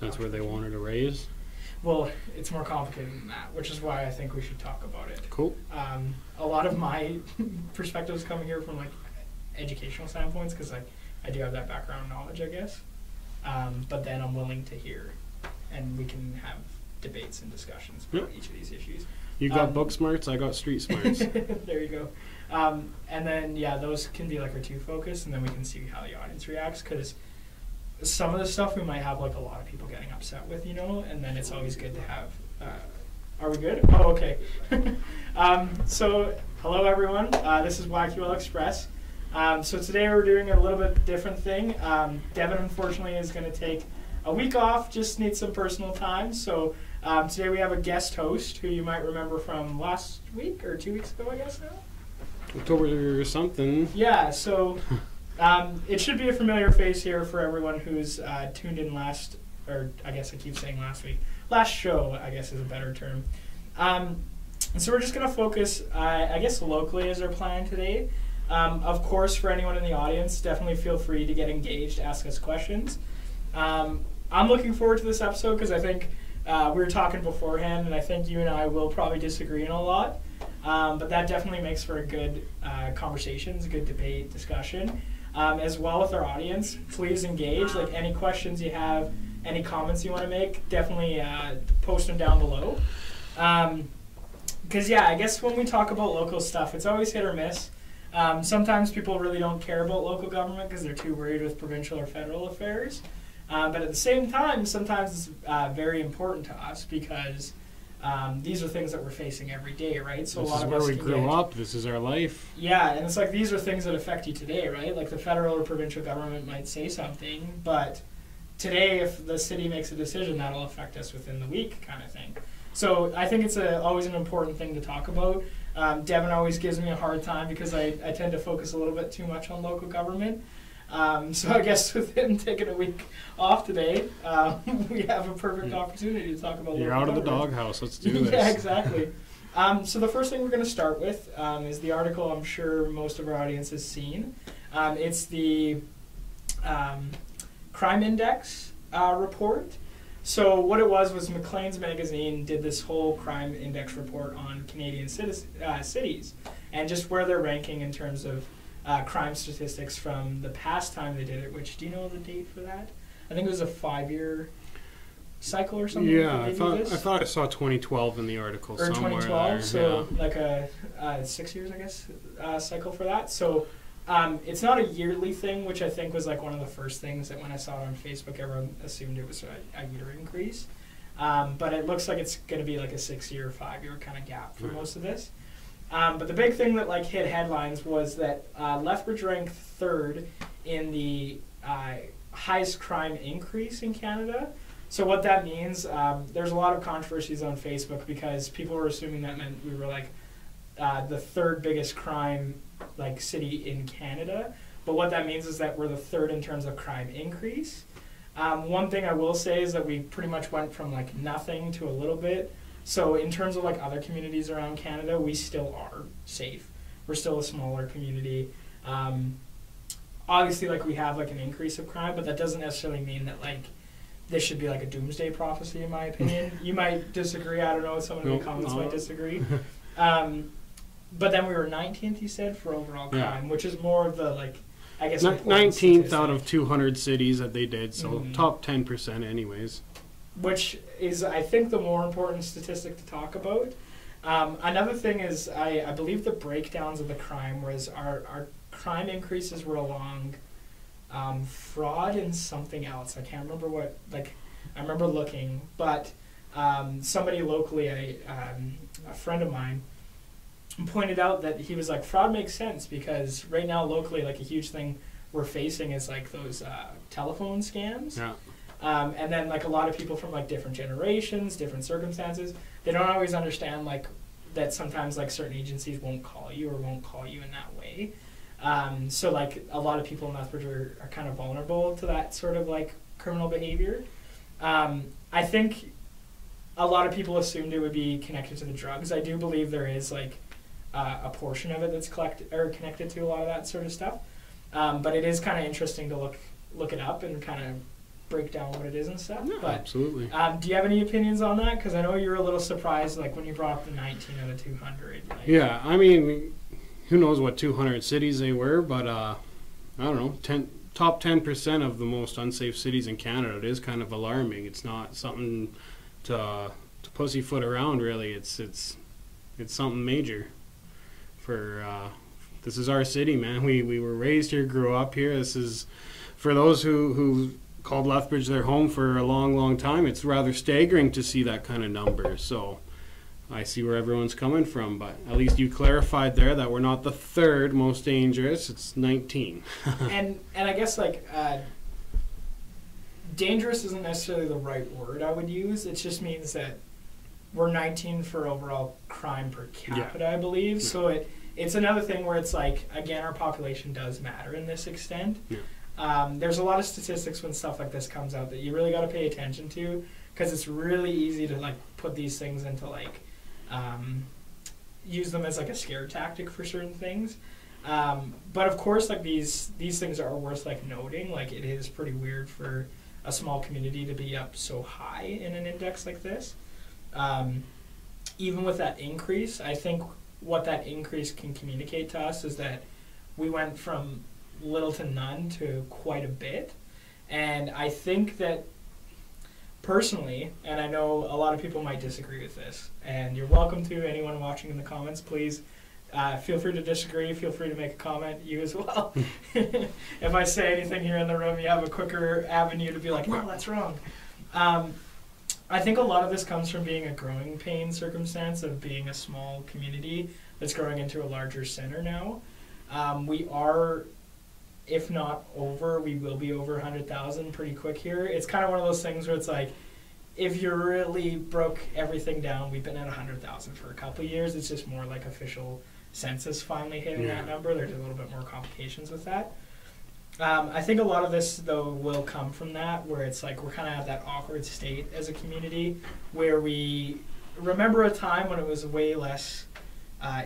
That's where they wanted to raise? Well, it's more complicated than that, which is why I think we should talk about it. Cool. A lot of my perspectives come here from like educational standpoints because I do have that background knowledge, I guess. But then I'm willing to hear, and we can have debates and discussions about each of these issues. You got book smarts, I got street smarts. There you go. And then, yeah, those can be like our two focus, and then we can see how the audience reacts, because some of the stuff we might have like a lot of people getting upset with, you know, and then it's always good to have, are we good? Oh, okay. So, hello everyone, this is YQL Express. So today we're doing a little bit different thing. Devin unfortunately is going to take a week off, just needs some personal time, so today we have a guest host who you might remember from last week, or 2 weeks ago I guess now? October or something. Yeah, so it should be a familiar face here for everyone who's tuned in last, or I guess I keep saying last week. Last show, I guess is a better term. And so we're just going to focus, I guess locally is our plan today. Of course, for anyone in the audience, definitely feel free to get engaged, ask us questions. I'm looking forward to this episode because I think we were talking beforehand, and I think you and I will probably disagree on a lot. But that definitely makes for a good conversations, a good debate, discussion. As well with our audience, please engage. Like any questions you have, any comments you want to make, definitely post them down below. Because yeah, I guess when we talk about local stuff, it's always hit or miss. Sometimes people really don't care about local government because they're too worried with provincial or federal affairs. But at the same time, sometimes it's very important to us because these are things that we're facing every day, right? So this a lot is of where us we can grew up. This is our life. Yeah, and it's like these are things that affect you today, right? Like the federal or provincial government might say something, but today if the city makes a decision, that'll affect us within the week kind of thing. So I think it's always an important thing to talk about. Devin always gives me a hard time because I tend to focus a little bit too much on local government. So I guess with him taking a week off today, we have a perfect opportunity to talk about You're local out of the government. doghouse. Let's do this. Yeah, exactly. So the first thing we're going to start with is the article I'm sure most of our audience has seen. It's the Crime Index report. So what it was Maclean's magazine did this whole crime index report on Canadian cities and just where they're ranking in terms of crime statistics from the past time they did it, which, do you know the date for that? I think it was a 5-year cycle or something. Yeah, I thought I saw 2012 in the article or somewhere 2012, there. so yeah. like a 6 years, I guess, cycle for that. So it's not a yearly thing, which I think was like one of the first things that when I saw it on Facebook, everyone assumed it was a year increase. But it looks like it's going to be like a 6-year, 5-year kind of gap for most of this. But the big thing that like hit headlines was that Lethbridge ranked 3rd in the highest crime increase in Canada. So what that means, there's a lot of controversies on Facebook because people were assuming that meant we were like the 3rd biggest crime like city in Canada. But what that means is that we're the 3rd in terms of crime increase. One thing I will say is that we pretty much went from like nothing to a little bit. So in terms of like other communities around Canada, we still are safe. We're still a smaller community. Obviously, like we have like an increase of crime, but that doesn't necessarily mean that like this should be like a doomsday prophecy, in my opinion. You might disagree. I don't know. Someone in the comments might disagree. But then we were 19th, you said, for overall crime, which is more of the like, I guess, 19th out of 200 cities that they did, so top 10% anyways. Which is, I think, the more important statistic to talk about. Another thing is, I believe the breakdowns of the crime was our crime increases were along fraud and something else. I can't remember what, like, I remember looking, but somebody locally, a friend of mine, pointed out that he was like, fraud makes sense because right now locally, like a huge thing we're facing is like those telephone scams. Yeah. And then like a lot of people from like different generations, different circumstances, they don't always understand like that sometimes like certain agencies won't call you or won't call you in that way. So like a lot of people in Lethbridge are kind of vulnerable to that sort of like criminal behavior. I think a lot of people assumed it would be connected to the drugs. I do believe there is like a portion of it that's connected to a lot of that sort of stuff. But it is kind of interesting to look it up and kind of break down what it is and stuff. Yeah, but absolutely. do you have any opinions on that? Because I know you were a little surprised, like when you brought up the 19 out of 200. Like, Yeah, I mean, who knows what 200 cities they were, but I don't know, top 10% of the most unsafe cities in Canada. It is kind of alarming. It's not something to pussyfoot around, really. It's something major. This is our city, man. We were raised here, grew up here. This is, for those who called Lethbridge their home for a long, long time, it's rather staggering to see that kind of number. So I see where everyone's coming from, but at least you clarified there that we're not the third most dangerous. It's 19. and I guess like dangerous isn't necessarily the right word I would use. It just means that we're 19 for overall crime per capita, I believe. Yeah. So it's another thing where it's like, again, our population does matter in this extent. Yeah. There's a lot of statistics when stuff like this comes out that you really got to pay attention to, because it's really easy to like put these things into like use them as like a scare tactic for certain things. But of course, like these things are worth like noting. Like, it is pretty weird for a small community to be up so high in an index like this. Even with that increase, I think what that increase can communicate to us is that we went from little to none to quite a bit. And I think that personally, and I know a lot of people might disagree with this, and you're welcome to, anyone watching in the comments, please feel free to disagree, feel free to make a comment, you as well. If I say anything here in the room, you have a quicker avenue to be like, no, that's wrong. I think a lot of this comes from being a growing pain circumstance of being a small community that's growing into a larger center now. We are, if not over, we will be over 100,000 pretty quick here. It's kind of one of those things where it's like, if you really broke everything down, we've been at 100,000 for a couple of years. It's just more like official census finally hitting that number. There's a little bit more complications with that. I think a lot of this, though, will come from that, where it's like we're kind of at that awkward state as a community where we remember a time when it was way less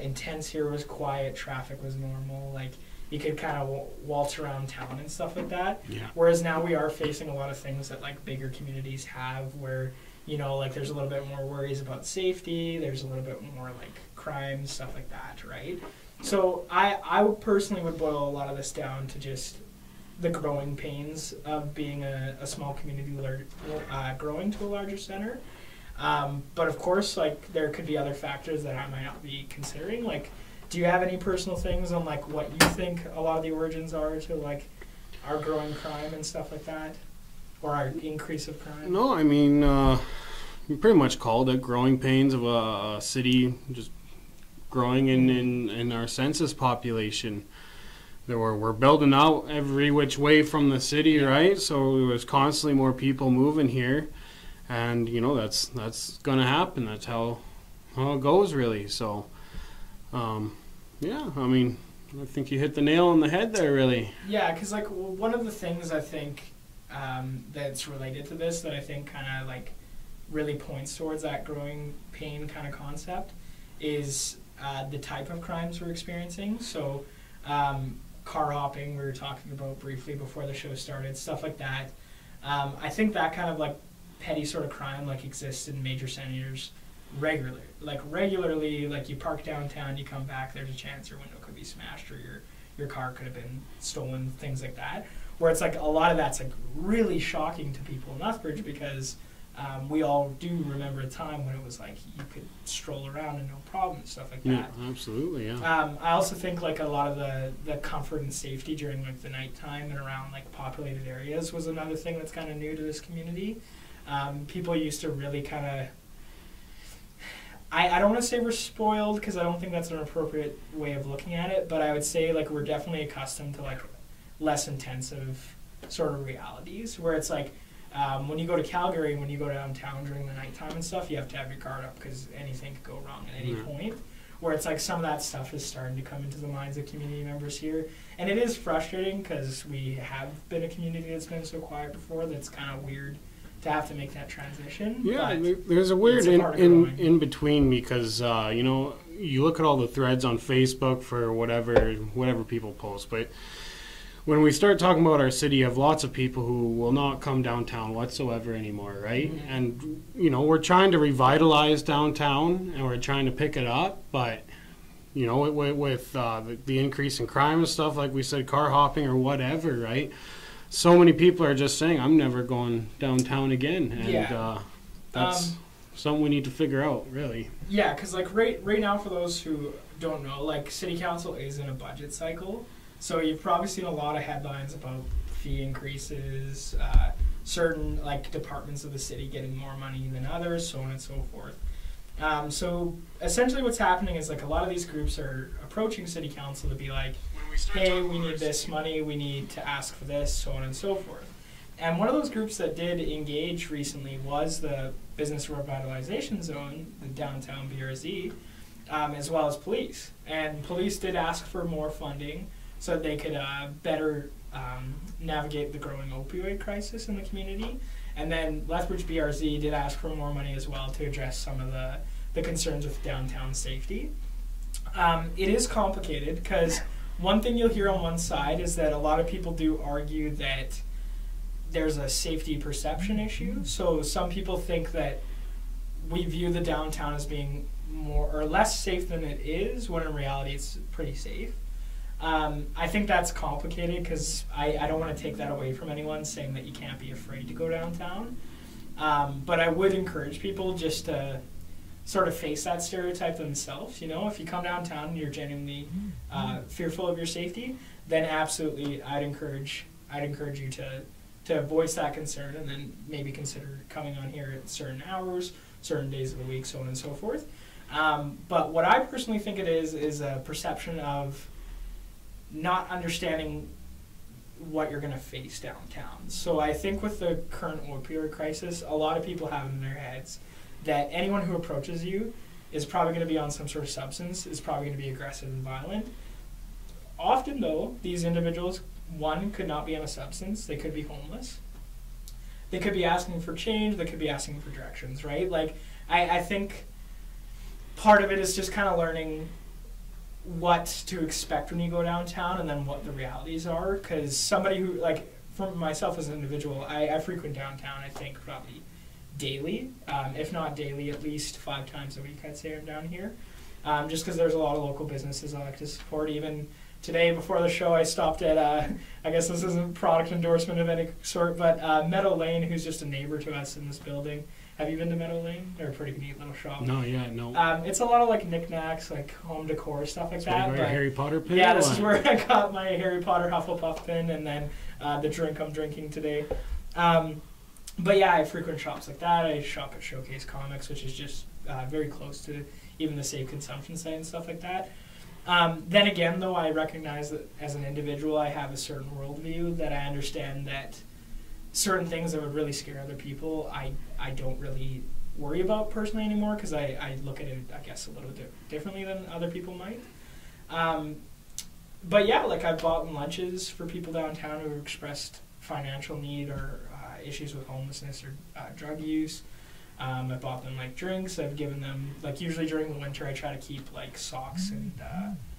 intense here. It was quiet, traffic was normal, like you could kind of waltz around town and stuff like that. Yeah. Whereas now we are facing a lot of things that like bigger communities have, where, you know, like there's a little bit more worries about safety, there's a little bit more like crime, stuff like that, right? So I personally would boil a lot of this down to just the growing pains of being a small community growing to a larger center. But of course, like, there could be other factors that I might not be considering. Like, do you have any personal things on like what you think a lot of the origins are to like our growing crime and stuff like that, or our increase of crime? No, I mean, you pretty much called it growing pains of a city just growing in our census population. We're building out every which way from the city, right? So there was constantly more people moving here, and you know that's going to happen. That's how it goes, really. So, yeah, I mean, I think you hit the nail on the head there, really. Yeah, because like one of the things I think that's related to this that I think kind of like really points towards that growing pain kind of concept is the type of crimes we're experiencing. So. Car hopping, we were talking about briefly before the show started, stuff like that. I think that kind of like petty sort of crime like exists in major centers regularly. Like you park downtown, you come back, there's a chance your window could be smashed or your car could have been stolen, things like that. Where it's like a lot of that's like really shocking to people in Lethbridge because we all do remember a time when it was like you could stroll around and no problem and stuff like that. Yeah, absolutely, yeah. I also think like a lot of the comfort and safety during like the nighttime and around like populated areas was another thing that's kind of new to this community. People used to really kind of, I don't want to say we're spoiled because I don't think that's an appropriate way of looking at it, but I would say like we're definitely accustomed to like less intensive sort of realities where it's like, when you go to Calgary, when you go downtown during the nighttime and stuff, you have to have your guard up because anything could go wrong at any point. Where it's like some of that stuff is starting to come into the minds of community members here. And it is frustrating because we have been a community that's been so quiet before that's kind of weird to have to make that transition. Yeah, there's a weird in between because, you know, you look at all the threads on Facebook for whatever people post, but when we start talking about our city, you have lots of people who will not come downtown whatsoever anymore, right? Mm-hmm. And, you know, we're trying to revitalize downtown and we're trying to pick it up, but, you know, with the increase in crime and stuff, like we said, car hopping or whatever, right? So many people are just saying, I'm never going downtown again. And that's something we need to figure out, really. Yeah, because like right now, for those who don't know, like city council is in a budget cycle. So you've probably seen a lot of headlines about fee increases, certain like departments of the city getting more money than others, so on and so forth. So essentially what's happening is like a lot of these groups are approaching city council to be like, hey, we need this money, we need to ask for this, so on and so forth. And one of those groups that did engage recently was the Business Revitalization Zone, the downtown BRZ, as well as police. And police did ask for more funding so that they could better navigate the growing opioid crisis in the community. And then Lethbridge BRZ did ask for more money as well to address some of the concerns with downtown safety. It is complicated because one thing you'll hear on one side is that a lot of people do argue that there's a safety perception issue. So some people think that we view the downtown as being more or less safe than it is, when in reality it's pretty safe. I think that's complicated because I don't want to take that away from anyone saying that you can't be afraid to go downtown. But I would encourage people just to sort of face that stereotype themselves. You know, if you come downtown and you're genuinely fearful of your safety, then absolutely I'd encourage you to voice that concern and then maybe consider coming on here at certain hours, certain days of the week, so on and so forth. But what I personally think it is a perception of not understanding what you're going to face downtown. So I think with the current opioid crisis, a lot of people have in their heads that anyone who approaches you is probably going to be on some sort of substance, is probably going to be aggressive and violent. Often, though, these individuals, one, could not be on a substance. They could be homeless. They could be asking for change. They could be asking for directions, right? Like, I think part of it is just kind of learning what to expect when you go downtown and then what the realities are. Because somebody who, like, for myself as an individual, I frequent downtown, I think, probably daily. If not daily, at least 5 times a week, I'd say I'm down here. Just because there's a lot of local businesses I like to support. Even today, before the show, I stopped at, I guess this isn't product endorsement of any sort, but Meadow Lane, who's just a neighbor to us in this building. Have you been to Meadow Lane? They're a pretty neat little shop. No, yeah, no. It's a lot of like knickknacks, like home decor, stuff like that. But Harry Potter pin? Yeah, this is where I got my Harry Potter Hufflepuff pin and then the drink I'm drinking today. But yeah, I frequent shops like that. I shop at Showcase Comics, which is just very close to even the safe consumption site and stuff like that. Then again, though, I recognize that as an individual, I have a certain worldview that I understand that certain things that would really scare other people, I don't really worry about personally anymore because I look at it, I guess, a little bit differently than other people might. But yeah, like I've bought lunches for people downtown who have expressed financial need or issues with homelessness or drug use. I've bought them like drinks. I've given them, like usually during the winter I try to keep like socks and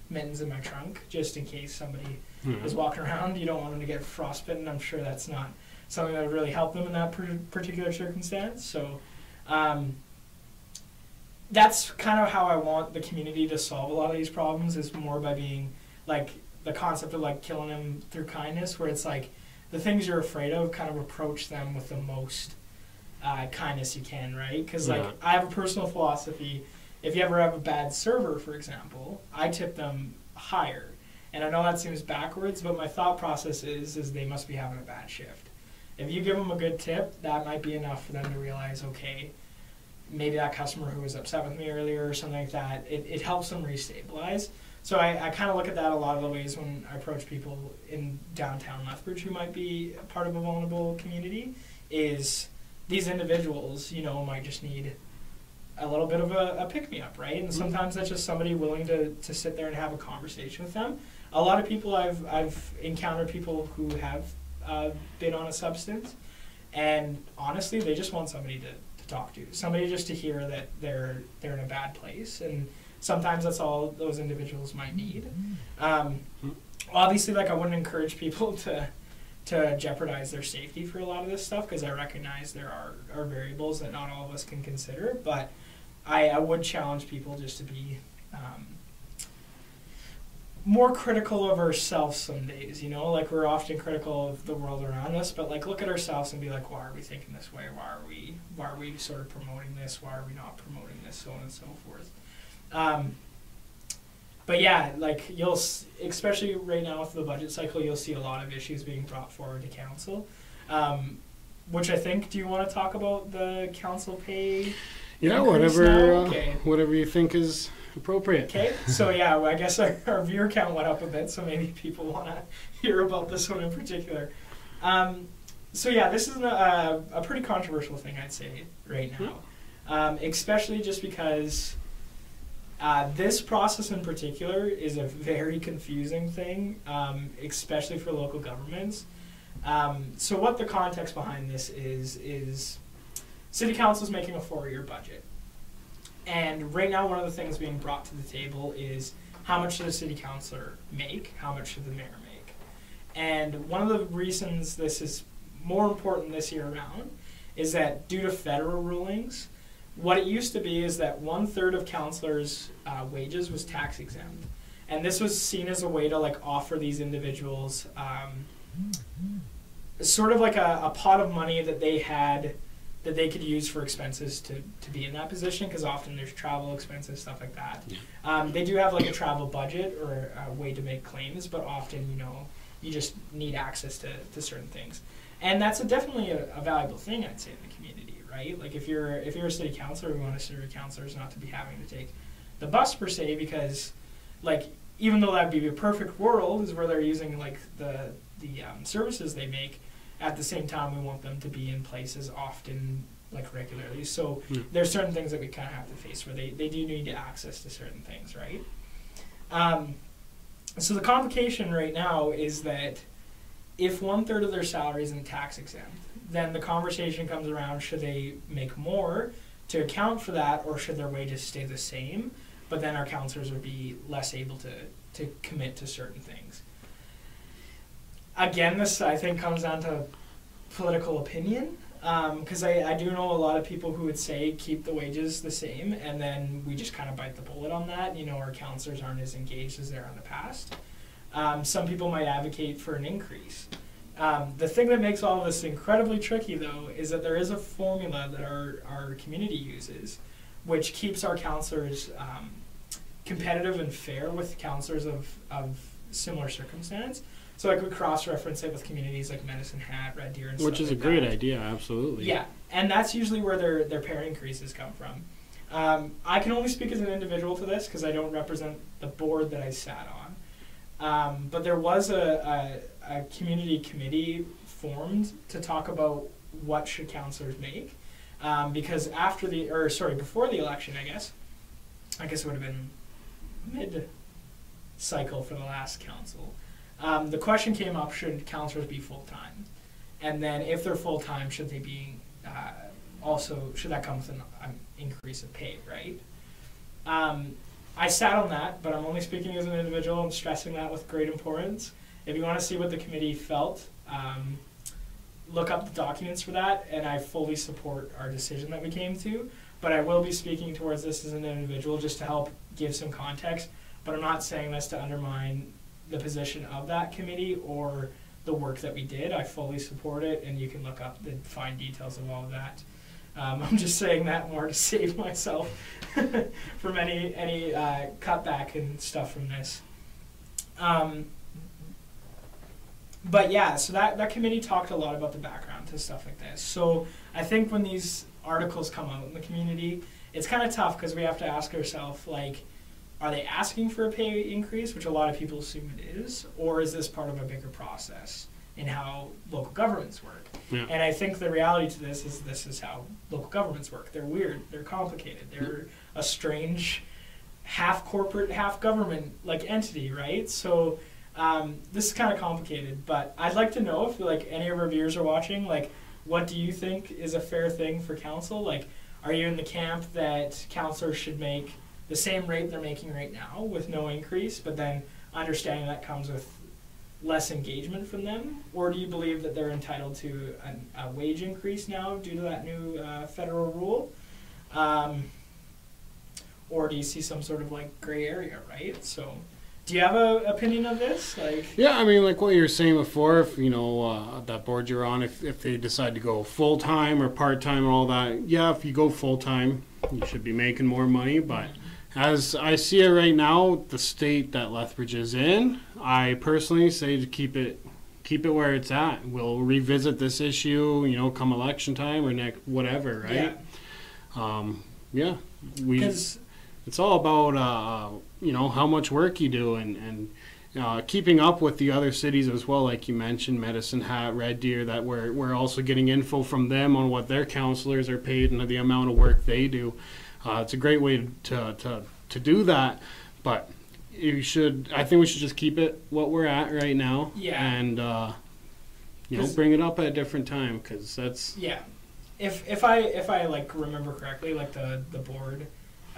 mittens in my trunk just in case somebody is walking around. You don't want them to get frostbitten. I'm sure that's not something that would really help them in that particular circumstance. So that's kind of how I want the community to solve a lot of these problems, is more by being like the concept of like killing them through kindness, where it's like the things you're afraid of, kind of approach them with the most kindness you can, right? Because like I have a personal philosophy. If you ever have a bad server, for example, I tip them higher. And I know that seems backwards, but my thought process is they must be having a bad shift. If you give them a good tip, that might be enough for them to realize, okay, maybe that customer who was upset with me earlier or something like that, it helps them restabilize. So I kind of look at that a lot of the ways when I approach people in downtown Lethbridge who might be part of a vulnerable community, is these individuals, you know, might just need a little bit of a pick-me-up, right? And sometimes that's just somebody willing to sit there and have a conversation with them. A lot of people I've encountered people who have been on a substance, and honestly, they just want somebody to talk to, somebody just to hear that they're in a bad place, and sometimes that's all those individuals might need. obviously, like, I wouldn't encourage people to jeopardize their safety for a lot of this stuff, because I recognize there are variables that not all of us can consider, but I would challenge people just to be more critical of ourselves some days, you know? Like, we're often critical of the world around us, but, like, look at ourselves and be like, why are we thinking this way? Why are we sort of promoting this? Why are we not promoting this? So on and so forth. But yeah, like, especially right now with the budget cycle, you'll see a lot of issues being brought forward to council, which I think, do you want to talk about the council pay? Yeah, whatever you think is appropriate. Okay, so yeah, well, I guess our viewer count went up a bit, so maybe people want to hear about this one in particular. So yeah, this is a pretty controversial thing, I'd say, right now, especially just because this process in particular is a very confusing thing, especially for local governments. So what the context behind this is City Council is making a 4-year budget. And right now, one of the things being brought to the table is how much should a city councillor make, how much should the mayor make. And one of the reasons this is more important this year around is that due to federal rulings, what it used to be is that 1/3 of councillors' wages was tax exempt. And this was seen as a way to, like, offer these individuals sort of like a pot of money that they had that they could use for expenses to be in that position, because often there's travel expenses, stuff like that. They do have, like, a travel budget or a way to make claims, but often, you know, you just need access to certain things. And that's definitely a valuable thing, I'd say, in the community, right? Like, if you're a city councilor, we want a city councilors not to be having to take the bus per se, because, like, even though that'd be a perfect world, is where they're using, like, the services they make, at the same time, we want them to be in places often, like, regularly. So there's certain things that we kind of have to face where they do need access to certain things, right? So the complication right now is that if 1/3 of their salary isn't tax exempt, then the conversation comes around, should they make more to account for that, or should their wages stay the same, but then our councillors would be less able to commit to certain things. Again, this, I think, comes down to political opinion, because I do know a lot of people who would say keep the wages the same, and then we just kind of bite the bullet on that. You know, our councillors aren't as engaged as they are in the past. Some people might advocate for an increase. The thing that makes all of this incredibly tricky, though, is that there is a formula that our community uses, which keeps our councillors competitive and fair with councillors of similar circumstance. So, like, we cross-reference it with communities like Medicine Hat, Red Deer, and stuff like that. Which is a great idea, absolutely. Yeah, and that's usually where their pay increases come from. I can only speak as an individual to this because I don't represent the board that I sat on. But there was a community committee formed to talk about what should councillors make. Because before the election, I guess it would have been mid-cycle for the last council. The question came up, should councillors be full-time? And then if they're full-time, should they be should that come with an increase of pay, right? I sat on that, but I'm only speaking as an individual and stressing that with great importance. If you want to see what the committee felt, look up the documents for that, and I fully support our decision that we came to. But I will be speaking towards this as an individual just to help give some context, but I'm not saying this to undermine the position of that committee or the work that we did. I fully support it, and you can look up the fine details of all of that. I'm just saying that more to save myself from any cutback and stuff from this. But yeah, so that committee talked a lot about the background to stuff like this. So I think when these articles come out in the community, it's kind of tough because we have to ask ourselves, like, are they asking for a pay increase, which a lot of people assume it is, or is this part of a bigger process in how local governments work? Yeah. And I think the reality to this is how local governments work. They're weird. They're complicated. They're a strange half corporate, half government like entity, right? So this is kind of complicated. But I'd like to know if, like, any of our viewers are watching, like, what do you think is a fair thing for council? Like, are you in the camp that councillors should make the same rate they're making right now with no increase, but then understanding that comes with less engagement from them, or do you believe that they're entitled to a wage increase now due to that new federal rule? Or do you see some sort of like gray area, right? So, do you have an opinion of this? Yeah, I mean, like what you were saying before, if that board you're on, if they decide to go full time or part time and all that, yeah, if you go full time, you should be making more money. But as I see it right now, the state that Lethbridge is in, I personally say to keep it where it's at. We'll revisit this issue, come election time or next whatever, right? It's all about how much work you do and keeping up with the other cities as well, like you mentioned, Medicine Hat, Red Deer, that we're also getting info from them on what their counselors are paid and the amount of work they do. It's a great way to do that, but I think we should just keep it what we're at right now, and bring it up at a different time, because that's If I like remember correctly, like the board.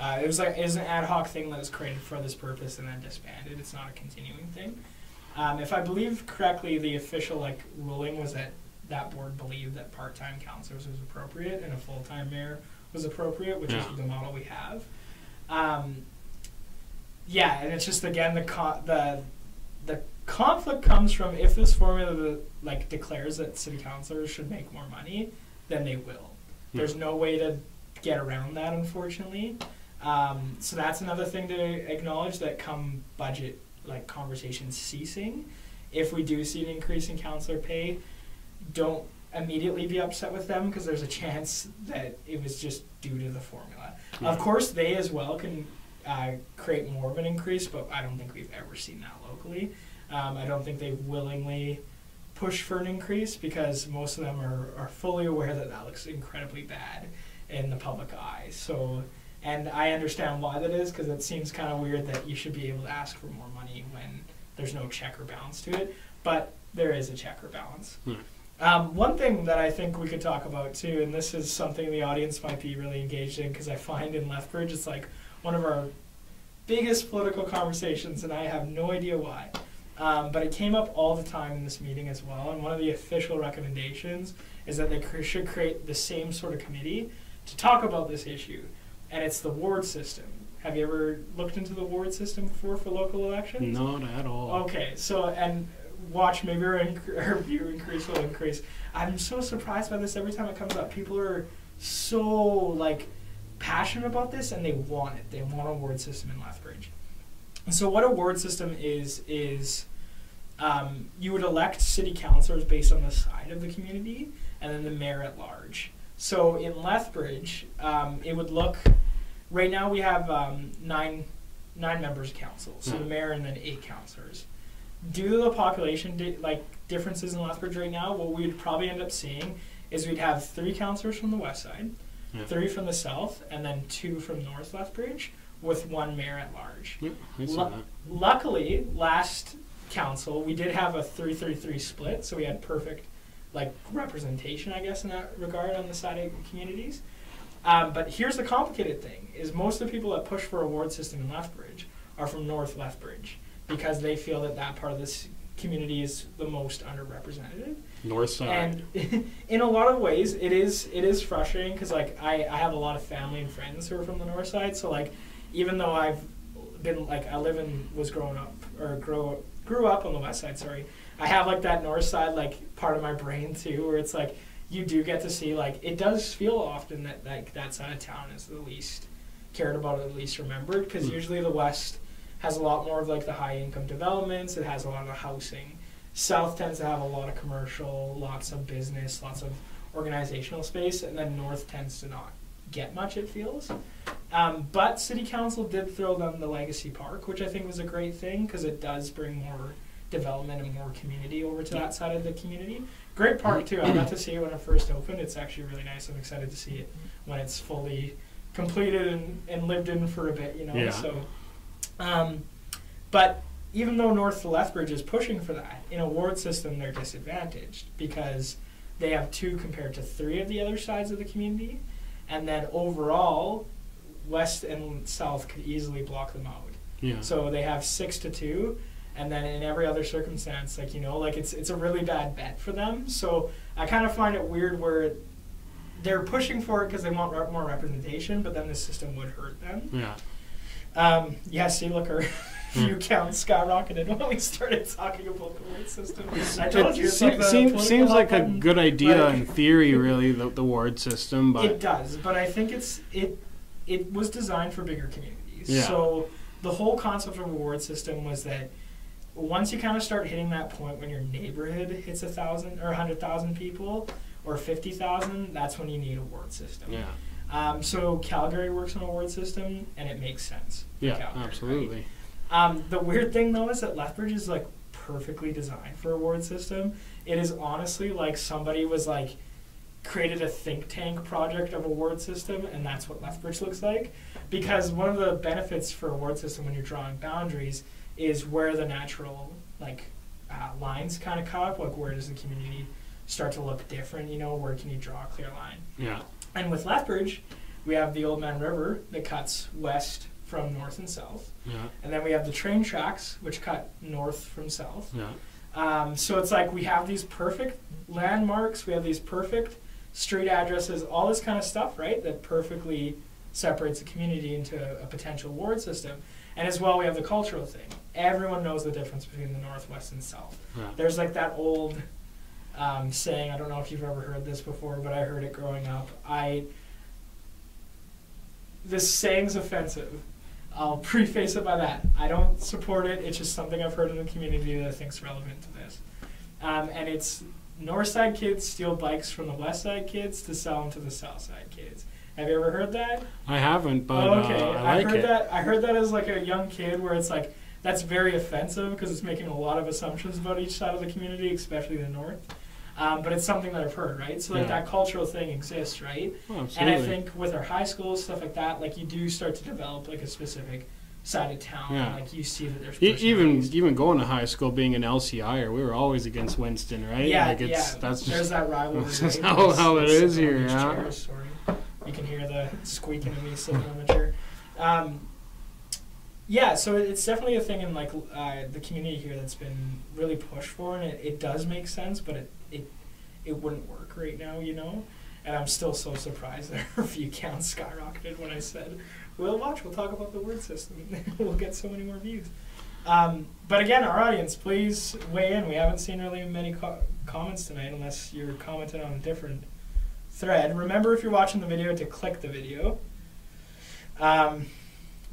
It was an ad hoc thing that was created for this purpose and then disbanded. It's not a continuing thing. If I believe correctly, the official ruling was that board believed that part-time counselors was appropriate and a full-time mayor was appropriate, which is the model we have. And it's just again the conflict comes from if this formula declares that city councilors should make more money, then they will. There's no way to get around that, unfortunately. So that's another thing to acknowledge, that come budget conversations ceasing, if we do see an increase in counselor pay, don't immediately be upset with them, because there's a chance that it was just due to the formula. Of course, they as well can create more of an increase, but I don't think we've ever seen that locally. I don't think they willingly push for an increase, because most of them are fully aware that looks incredibly bad in the public eye. So, and I understand why that is, because it seems kind of weird that you should be able to ask for more money when there's no check or balance to it, but there is a check or balance. One thing that I think we could talk about too, and this is something the audience might be really engaged in, because I find in Lethbridge it's one of our biggest political conversations, and I have no idea why. But it came up all the time in this meeting as well, and one of the official recommendations is that they should create the same sort of committee to talk about this issue, and it's the ward system. Have you ever looked into the ward system before for local elections? Not at all. Okay, so, and watch, maybe our view increase will increase. I'm so surprised by this every time it comes up. People are so, passionate about this, and they want it. They want a ward system in Lethbridge. And so what a ward system is you would elect city councilors based on the side of the community, and then the mayor at large. So in Lethbridge, it would look, right now we have 9 members of council, so the mayor and then 8 councilors. Due to the population differences in Lethbridge right now, what we'd probably end up seeing is we'd have 3 councilors from the west side, 3 from the south, and then 2 from North Lethbridge, with 1 mayor at large. Luckily, last council, we did have a 3-3-3 split, so we had perfect representation, I guess, in that regard on the side of communities. But here's the complicated thing, is most of the people that push for a ward system in Lethbridge are from North Lethbridge, because they feel that part of this community is the most underrepresented. North side. And in a lot of ways, it is frustrating, because I have a lot of family and friends who are from the north side, so even though I've been I live and was grew up on the west side, sorry, I have that north side part of my brain too, where it's you do get to see it does feel often that that side of town is the least cared about, or the least remembered, because usually the west has a lot more of the high income developments, it has a lot of housing. South tends to have a lot of commercial, lots of business, lots of organizational space, and then north tends to not get much, it feels. But City Council did throw them the Legacy Park, which I think was a great thing, because it does bring more development and more community over to that side of the community. Great park too. I got to see it when it first opened. It's actually really nice. I'm excited to see it when it's fully completed and lived in for a bit, So, but even though North Lethbridge is pushing for that, in a ward system they're disadvantaged, because they have 2 compared to 3 of the other sides of the community, and then overall, west and south could easily block them out. So they have 6-2, and then in every other circumstance, like, you know, like it's a really bad bet for them. So I kind of find it weird where they're pushing for it because they want more representation, but then the system would hurt them. Yeah. See, look, our view count skyrocketed when we started talking about the ward system. I told you, seems like a good idea in theory, really, the ward system, but it does. But I think it was designed for bigger communities. Yeah. So the whole concept of a ward system was that once you kind of start hitting that point when your neighborhood hits 1,000 or 100,000 people or 50,000, that's when you need a ward system. Yeah. So Calgary works on a ward system, and it makes sense. Yeah, Calgary, absolutely. Right? The weird thing, though, is that Lethbridge is, like, perfectly designed for a ward system. It is honestly like somebody was, like, created a think tank project of a ward system, and that's what Lethbridge looks like. Because one of the benefits for a ward system when you're drawing boundaries is where the natural, like, lines kind of cut up. Like, where does the community start to look different, you know? Where can you draw a clear line? Yeah. And with Lethbridge, we have the Old Man River that cuts west from north and south. Yeah. And then we have the train tracks, which cut north from south. Yeah. So it's like we have these perfect landmarks, we have these perfect street addresses, all this kind of stuff, right, that perfectly separates the community into a potential ward system. And as well, we have the cultural thing. Everyone knows the difference between the north, west, and south. Yeah. There's like that old saying, I don't know if you've ever heard this before, but I heard it growing up. This saying's offensive. I'll preface it by that. I don't support it. It's just something I've heard in the community that I think's relevant to this. And it's north side kids steal bikes from the west side kids to sell them to the south side kids. Have you ever heard that? I haven't, but okay. I like it. I heard that as like a young kid, where it's like that's very offensive because it's making a lot of assumptions about each side of the community, especially the north. But it's something that I've heard, right? So like that cultural thing exists, right? Oh, absolutely. And I think with our high schools, stuff like that, like you do start to develop like a specific side of town. Yeah. Like you see that there's even going to high school, being an LCI, we were always against Winston, right? Yeah, like that's just, there's that rivalry. That's how it is here. Yeah. Chairs, you can hear the squeaking of me sitting on the chair. Yeah, so it's definitely a thing in like the community here that's been really pushed for, and it does make sense, but it wouldn't work right now, you know? And I'm still so surprised that our view count skyrocketed when I said, we'll talk about the word system. We'll get so many more views. But again, our audience, please weigh in. We haven't seen really many comments tonight unless you're commenting on a different thread. Remember, if you're watching the video, to click the video.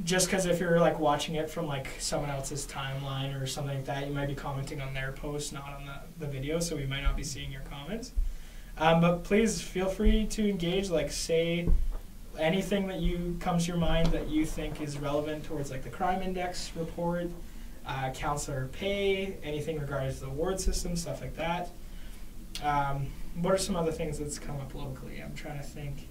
Just because if you're like watching it from like someone else's timeline or something like that, you might be commenting on their post, not on the video, so we might not be seeing your comments. But please feel free to engage, like say anything that comes to your mind that you think is relevant towards like the crime index report, counselor pay, anything regarding to the ward system, stuff like that. What are some other things that's come up locally? I'm trying to think.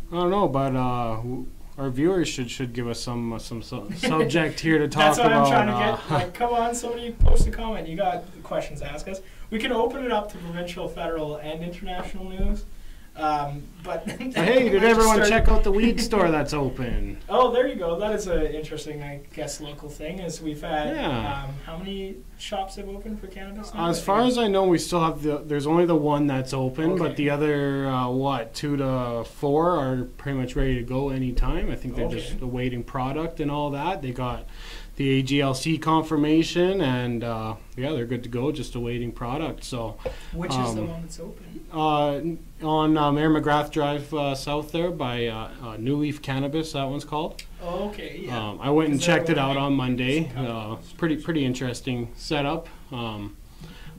I don't know, but our viewers should give us some subject here to talk That's what about. I'm trying to get. Like, come on, somebody post a comment. You got questions to ask us. We can open it up to provincial, federal, and international news. But hey, did everyone check out the weed store that's open? Oh, there you go. That is an interesting, I guess, local thing. Is we've had how many shops have opened for cannabis now? As far as I know, we still have there's only the one that's open, but the other 2 to 4 are pretty much ready to go anytime. I think they're just awaiting product and all that. They got the AGLC confirmation, and they're good to go, just awaiting product. So, which is the one that's open? On Mayor McGrath Drive south there by New Leaf Cannabis, that one's called. Oh, okay, yeah. I went and checked it out on Monday. It's pretty interesting setup. But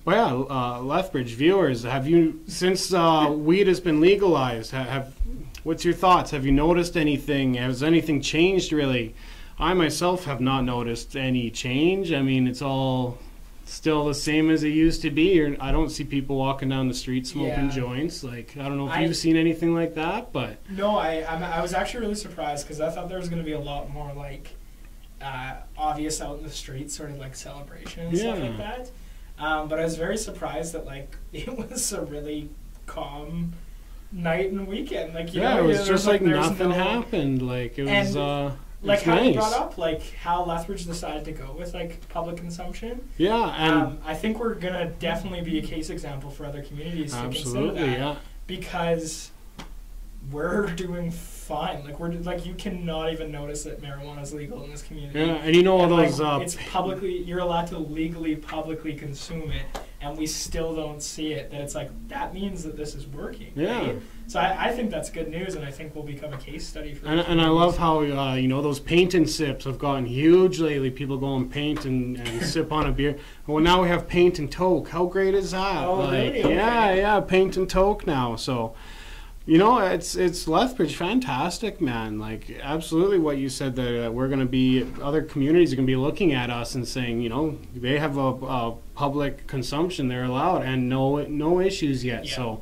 yeah, Lethbridge viewers, have you, since weed has been legalized, what's your thoughts? Have you noticed anything? Has anything changed really? I myself have not noticed any change. I mean, it's all still the same as it used to be. I don't see people walking down the street smoking joints. Like, I don't know if you've seen anything like that, but no, I was actually really surprised because I thought there was going to be a lot more like obvious out in the streets, sort of like celebration and stuff like that. But I was very surprised that like it was a really calm night and weekend. Like, you know, it was just like nothing happened. Like, it was. like it's how you nice. brought up, like how Lethbridge decided to go with like public consumption. Yeah, and I think we're gonna definitely be a case example for other communities to consider absolutely, that, yeah. because we're doing fine. Like you cannot even notice that marijuana is legal in this community. Yeah, and you know all And, those. like, it's publicly, you're allowed to legally publicly consume it, and we still don't see it. That it's like that means that this is working. Yeah. Right? So I think that's good news, and I think will become a case study for. And I love how you know, those paint and sips have gotten huge lately. People go and paint and sip on a beer. Well, now we have paint and toke. How great is that? Oh, like, really? Okay. Yeah, paint and toke now. So, you know, it's Lethbridge, fantastic, man. Like, absolutely what you said, that we're going to be, other communities are going to be looking at us and saying, you know, they have a public consumption, they're allowed, and no issues yet. Yeah. So,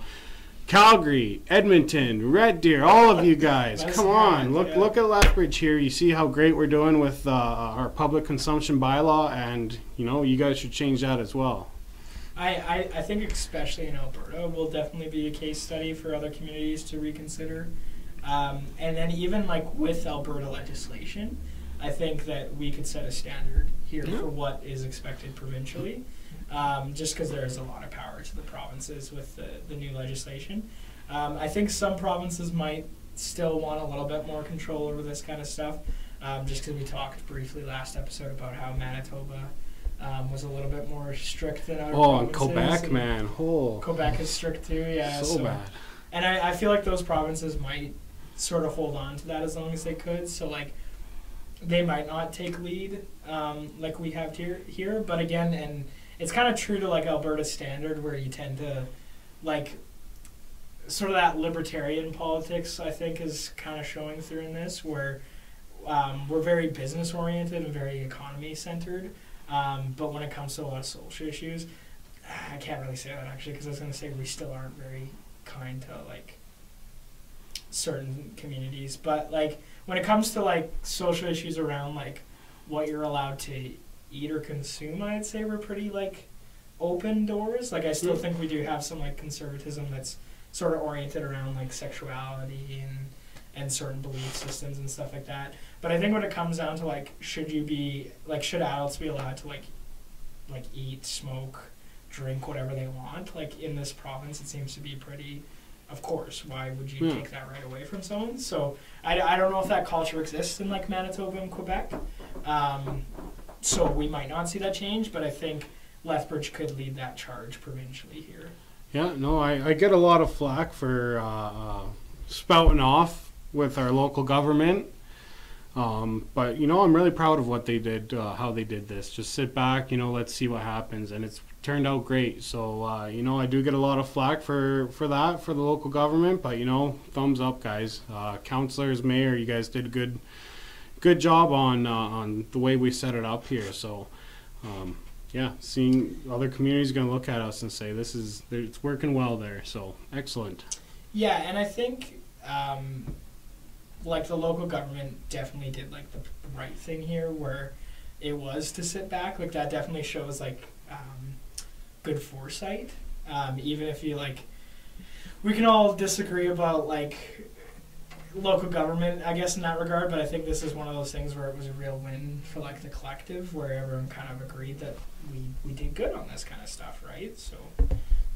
Calgary, Edmonton, Red Deer, all of you guys, That's come on, great, look at Lethbridge here. You see how great we're doing with our public consumption bylaw, and, you know, you guys should change that as well. I think especially in Alberta will definitely be a case study for other communities to reconsider. And then even like with Alberta legislation, I think that we could set a standard here for what is expected provincially, just because there's a lot of power to the provinces with the new legislation. I think some provinces might still want a little bit more control over this kind of stuff, just because we talked briefly last episode about how Manitoba was a little bit more strict than other provinces. And Quebec, man. Quebec is strict too, yeah. So bad. And I feel like those provinces might sort of hold on to that as long as they could. So, like, they might not take lead like we have here. But again, and it's kind of true to, like, Alberta's standard, where you tend to, like, sort of that libertarian politics, I think, is kind of showing through in this, where we're very business-oriented and very economy-centered. But when it comes to a lot of social issues, I can't really say that actually, because I was going to say we still aren't very kind to like certain communities. But like when it comes to like social issues around like what you're allowed to eat or consume, I'd say we're pretty like open doors. Like I still think we do have some like conservatism that's sort of oriented around like sexuality and certain belief systems and stuff like that. But I think when it comes down to like, should adults be allowed to like eat, smoke, drink, whatever they want? Like in this province, it seems to be pretty, of course, why would you take that right away from someone? So I don't know if that culture exists in like Manitoba and Quebec. So we might not see that change, but I think Lethbridge could lead that charge provincially here. Yeah, no, I get a lot of flack for spouting off with our local government. But, you know, I'm really proud of what they did, how they did this. Just sit back, you know, let's see what happens. And it's turned out great. So, you know, I do get a lot of flack for that, for the local government. But, you know, thumbs up, guys. Councillors, mayor, you guys did a good job on the way we set it up here. So, yeah, seeing other communities going to look at us and say, it's working well there. So, excellent. Yeah, and I think... like the local government definitely did like the right thing here, where it was to sit back. Like that definitely shows like good foresight. Even if you like, we can all disagree about like local government, I guess, in that regard. But I think this is one of those things where it was a real win for like the collective, where everyone kind of agreed that we did good on this kind of stuff, right? So.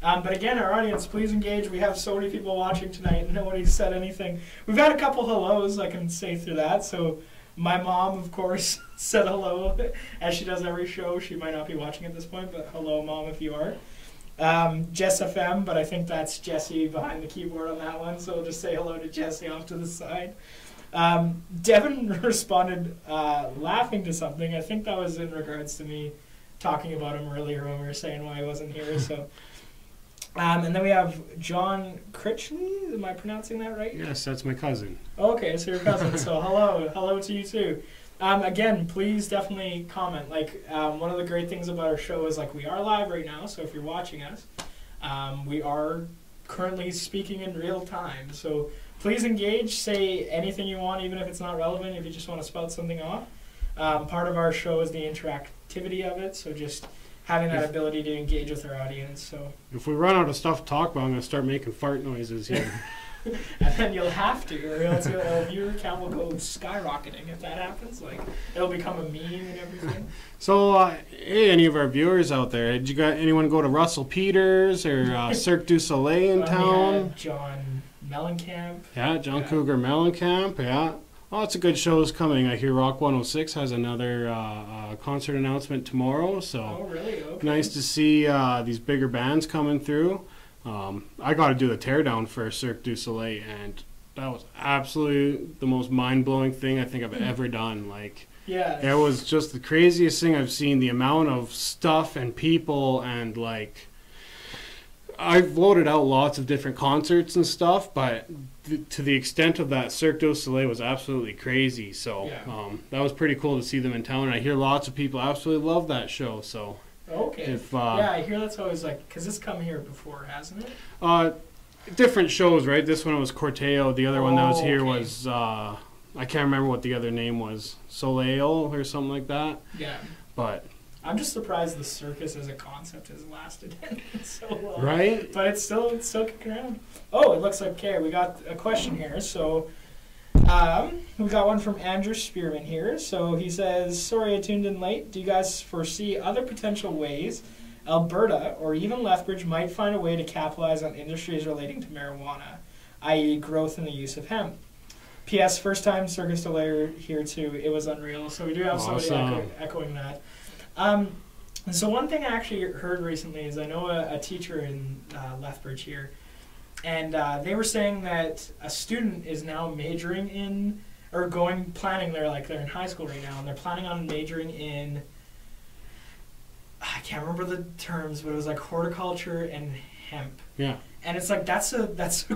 But again, our audience, please engage. We have so many people watching tonight, and nobody said anything. We've had a couple hellos, I can say through that. So my mom, of course, said hello, as she does every show. She might not be watching at this point, but hello, Mom, if you are. Jess FM, but I think that's Jesse behind the keyboard on that one, so we'll just say hello to Jesse off to the side. Devin responded laughing to something. I think that was in regards to me talking about him earlier when we were saying why he wasn't here, so... and then we have John Critchley. Am I pronouncing that right? Yes, that's my cousin. Okay, so your cousin. So hello to you too. Again, please definitely comment. Like one of the great things about our show is like we are live right now. So if you're watching us, we are currently speaking in real time. So please engage. Say anything you want, even if it's not relevant. If you just want to spout something off. Part of our show is the interactivity of it. So just having that ability to engage with our audience. So if we run out of stuff to talk about, I'm going to start making fart noises here. And then you'll have to, or else your account will go skyrocketing if that happens. Like, it'll become a meme and everything. So, hey, any of our viewers out there, did you got anyone go to Russell Peters or Cirque du Soleil in town? John Mellencamp. Yeah, John Cougar Mellencamp, yeah. Lots of good shows coming. I hear Rock 106 has another concert announcement tomorrow, so Oh, really? Okay. nice to see these bigger bands coming through. I got to do the teardown for Cirque du Soleil, and that was absolutely the most mind-blowing thing I think I've ever done. Like, Yeah. it was just the craziest thing I've seen. The amount of stuff and people, and like, I've loaded out lots of different concerts and stuff, but to the extent of that, Cirque du Soleil was absolutely crazy. So Yeah. that was pretty cool to see them in town, and I hear lots of people absolutely love that show. So Okay. if yeah, I hear that's always like, because it's come here before, hasn't it? different shows, right? This one was Corteo. The other one that was here okay. was I can't remember what the other name was, Soleil or something like that. Yeah. But I'm just surprised the circus as a concept has lasted so long. right, But it's still kicking around. Oh, it looks like, okay, we got a question here. So we got one from Andrew Spearman here. So he says, sorry I tuned in late. Do you guys foresee other potential ways Alberta or even Lethbridge might find a way to capitalize on industries relating to marijuana, i.e. growth in the use of hemp? P.S. First time Circus Delayer here too. It was unreal. So we do have somebody echoing that. So one thing I actually heard recently is I know a teacher in Lethbridge here, and they were saying that a student is now majoring in, or planning, they're in high school right now, and they're planning on majoring in, I can't remember the terms, but it was like horticulture and hemp. yeah. And it's like, that's a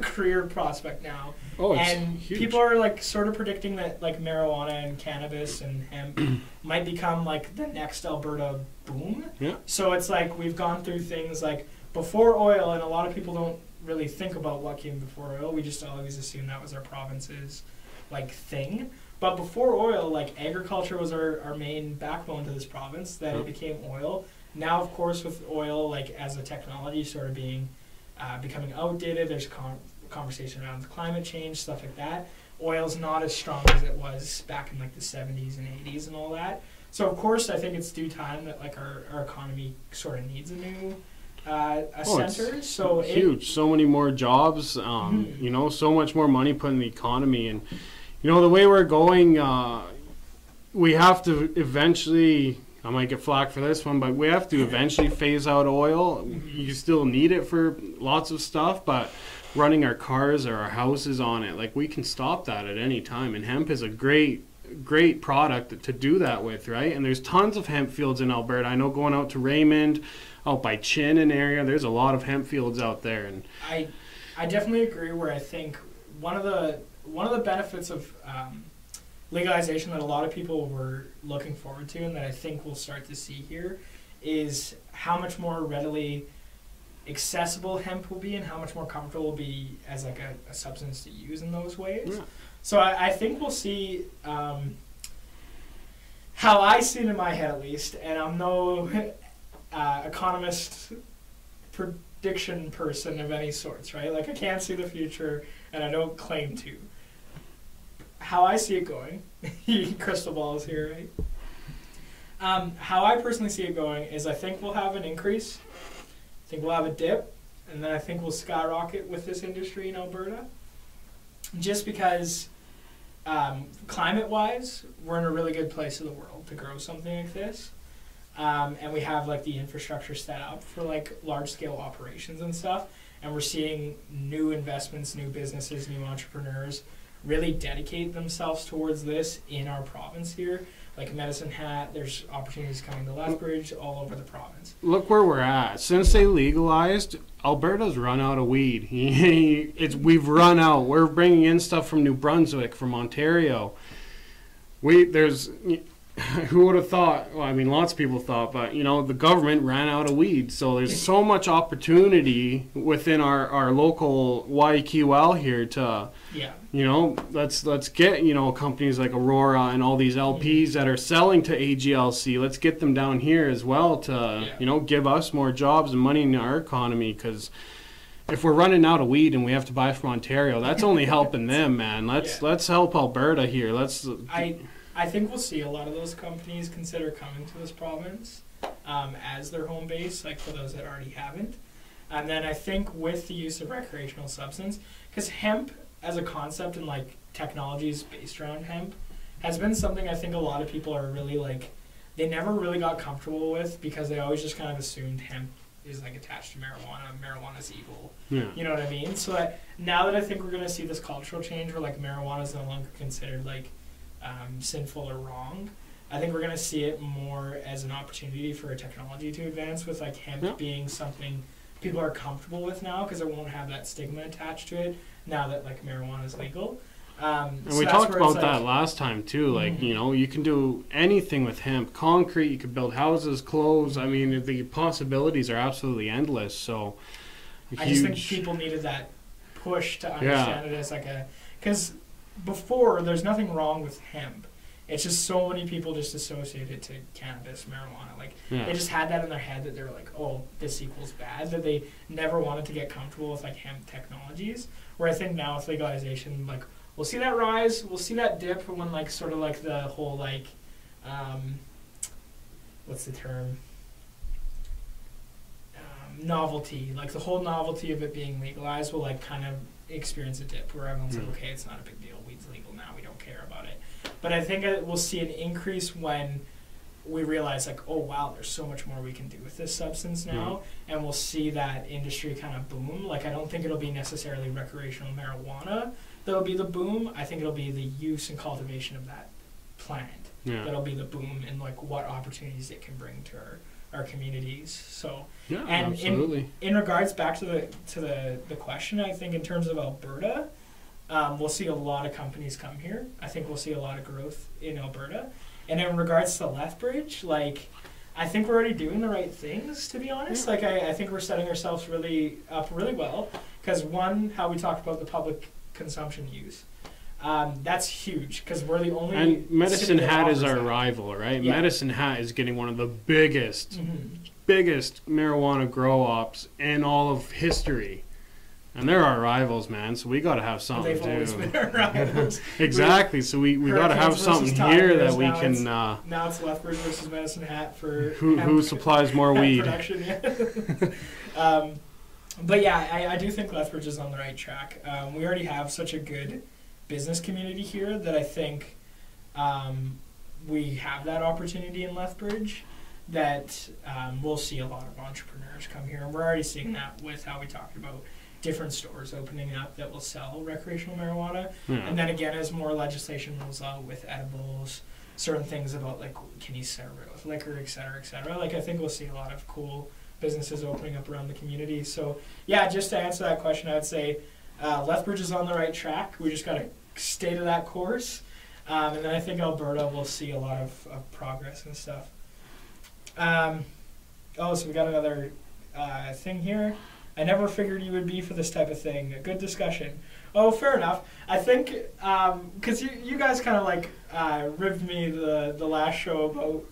career prospect now. Oh, it's and huge. people are like sort of predicting that like marijuana and cannabis and hemp might become like the next Alberta boom. Yeah. So it's like we've gone through things like before oil, and a lot of people don't really think about what came before oil. We just always assume that was our province's like thing. But before oil, like agriculture was our main backbone to this province. Then it became oil. Now, of course, with oil like as a technology sort of being becoming outdated, there's conversation around climate change, stuff like that. Oil's not as strong as it was back in like the 70s and 80s and all that. So of course I think it's due time that like our economy sort of needs a new center. So huge. So many more jobs, you know, so much more money put in the economy. And you know, the way we're going, we have to eventually, I might get flack for this one, but we have to eventually phase out oil. You still need it for lots of stuff, but running our cars or our houses on it, like we can stop that at any time. And hemp is a great product to do that with, right? And there's tons of hemp fields in Alberta. I know going out to Raymond, out by Chin and area, there's a lot of hemp fields out there. And I definitely agree, where I think one of the benefits of legalization that a lot of people were looking forward to, and that I think we'll start to see here, is how much more readily accessible hemp will be, and how much more comfortable it will be as like a substance to use in those ways. Yeah. So I think we'll see, how I see it in my head at least, and I'm no economist prediction person of any sorts, right? Like I can't see the future, and I don't claim to. How I see it going, crystal balls here, right? How I personally see it going is I think we'll have an increase. I think we'll have a dip, and then I think we'll skyrocket with this industry in Alberta. Just because climate-wise, we're in a really good place in the world to grow something like this. And we have like the infrastructure set up for like large-scale operations and stuff. And we're seeing new investments, new businesses, new entrepreneurs really dedicate themselves towards this in our province here. Like Medicine Hat, there's opportunities coming to Lethbridge, all over the province. look where we're at. Since they legalized, Alberta's run out of weed. We've run out. We're bringing in stuff from New Brunswick, from Ontario. Who would have thought? Well, I mean, lots of people thought, but you know, the government ran out of weed. So there's so much opportunity within our local YQL here to, you know, let's get, you know, companies like Aurora and all these LPs that are selling to AGLC. Let's get them down here as well to, you know, give us more jobs and money in our economy, because if we're running out of weed and we have to buy from Ontario, that's only helping them, man. Let's help Alberta here. I think we'll see a lot of those companies consider coming to this province as their home base, like for those that already haven't. And then I think with the use of recreational substance, because hemp as a concept and like technologies based around hemp has been something I think a lot of people are really like, they never really got comfortable with because they always just kind of assumed hemp is like attached to marijuana. Marijuana's evil. Yeah. You know what I mean? So now that I think we're going to see this cultural change where like marijuana is no longer considered like sinful or wrong, I think we're going to see it more as an opportunity for a technology to advance, with like hemp being something people are comfortable with now because it won't have that stigma attached to it now that like marijuana is legal. And so we talked about that last time too. Like, you know, you can do anything with hemp. Concrete, you can build houses, clothes. I mean, the possibilities are absolutely endless. So, I just think people needed that push to understand it as like because before there's nothing wrong with hemp. It's just so many people just associate it to cannabis, marijuana. Like they just had that in their head that they were like, oh, this equals bad. That they never wanted to get comfortable with like hemp technologies. Where I think now with legalization, like we'll see that rise, we'll see that dip when like sort of like the whole like, what's the term? Novelty, like the whole novelty of it being legalized will like kind of experience a dip where everyone's like, okay, it's not a big deal, weed's legal now, we don't care about it. But I think we'll see an increase when we realize like, oh wow, there's so much more we can do with this substance now, and we'll see that industry kind of boom. Like I don't think it'll be necessarily recreational marijuana that'll be the boom. I think it'll be the use and cultivation of that plant that'll be the boom, and like what opportunities it can bring to our communities. So and absolutely. In regards back to the question, I think in terms of Alberta, we'll see a lot of companies come here. I think we'll see a lot of growth in Alberta. And in regards to Lethbridge, like I think we're already doing the right things, to be honest. Like I think we're setting ourselves really well, because one, how we talked about the public consumption use. That's huge because we're the only. And Medicine Hat is our rival, right? Yeah. Medicine Hat is getting one of the biggest marijuana grow ops in all of history, and they're our rivals, man. So we got to have something. They've always been our rivals. Exactly. So we got to have something here that we can. Now it's Lethbridge versus Medicine Hat for who supplies more weed. Production, but yeah, I do think Lethbridge is on the right track. We already have such a good business community here that I think we have that opportunity in Lethbridge that we'll see a lot of entrepreneurs come here. And we're already seeing that with how we talked about different stores opening up that will sell recreational marijuana. And then again, as more legislation rolls out with edibles, certain things about like, can you serve it with liquor, et cetera, et cetera. Like I think we'll see a lot of cool businesses opening up around the community. So yeah, just to answer that question, I would say Lethbridge is on the right track. We just got to stay to that course. And then I think Alberta will see a lot of progress and stuff. So we got another thing here. I never figured you would be for this type of thing. A good discussion. Oh, fair enough. I think, because you guys kind of like ribbed me the last show about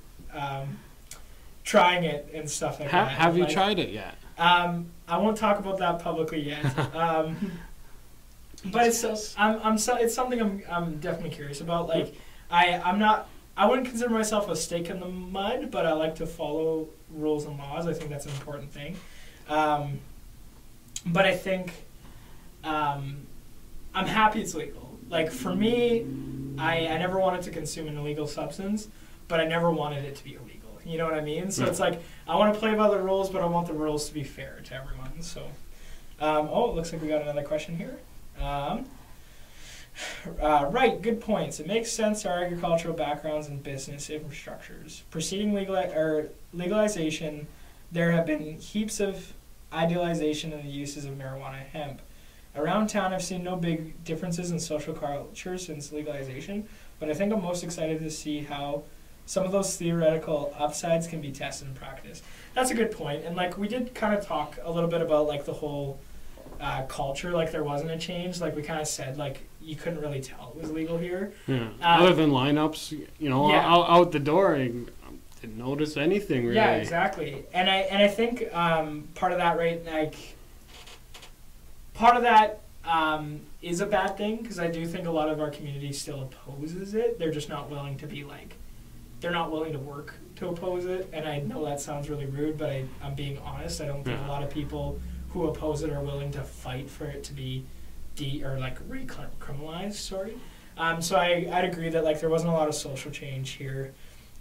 trying it and stuff like that. Have you tried it yet? I won't talk about that publicly yet. But it's something I'm definitely curious about. Like I wouldn't consider myself a stake in the mud, but I like to follow rules and laws. I think that's an important thing. But I think I'm happy it's legal. Like for me, I never wanted to consume an illegal substance, but I never wanted it to be illegal. You know what I mean? So it's like I want to play by the rules, but I want the rules to be fair to everyone. So, it looks like we got another question here. Right, good points. It makes sense our agricultural backgrounds and business infrastructures. Preceding legalization, there have been heaps of idealization in the uses of marijuana and hemp. Around town, I've seen no big differences in social culture since legalization, but I think I'm most excited to see how some of those theoretical upsides can be tested in practice. That's a good point. And like we did kind of talk a little bit about like the whole culture, like there wasn't a change. Like we kind of said, like you couldn't really tell it was legal here. Yeah. Other than lineups, out the door, I didn't notice anything really. Yeah, exactly. And I think part of that, right? Like part of that is a bad thing, because I do think a lot of our community still opposes it. They're just not willing to be like, they're not willing to work to oppose it. And I know that sounds really rude, but I'm being honest. I don't think a lot of people who oppose it are willing to fight for it to be recriminalized. Sorry. So I'd agree that like there wasn't a lot of social change here.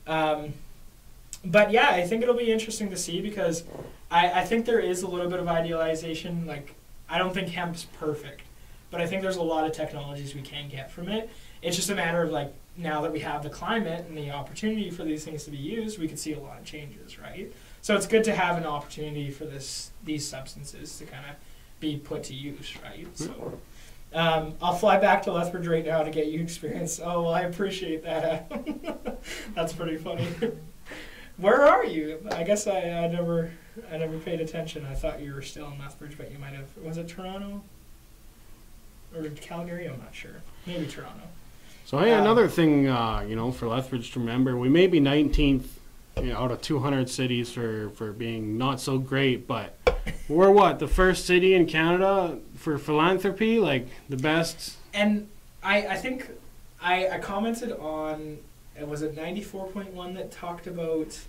But yeah, I think it'll be interesting to see, because I think there is a little bit of idealization. Like, I don't think hemp's perfect, but I think there's a lot of technologies we can get from it. It's just a matter of like, now that we have the climate and the opportunity for these things to be used, we could see a lot of changes, right? So it's good to have an opportunity for these substances to kind of be put to use, right? So I'll fly back to Lethbridge right now to get you experience. Oh, well, I appreciate that. That's pretty funny. Where are you? I guess I never paid attention. I thought you were still in Lethbridge, but you might have. Was it Toronto or Calgary? I'm not sure. Maybe Toronto. So hey, another thing, for Lethbridge to remember, we may be 19th out of 200 cities for being not so great, but we're the first city in Canada for philanthropy, like the best. And I think I commented on, was it 94.1 that talked about,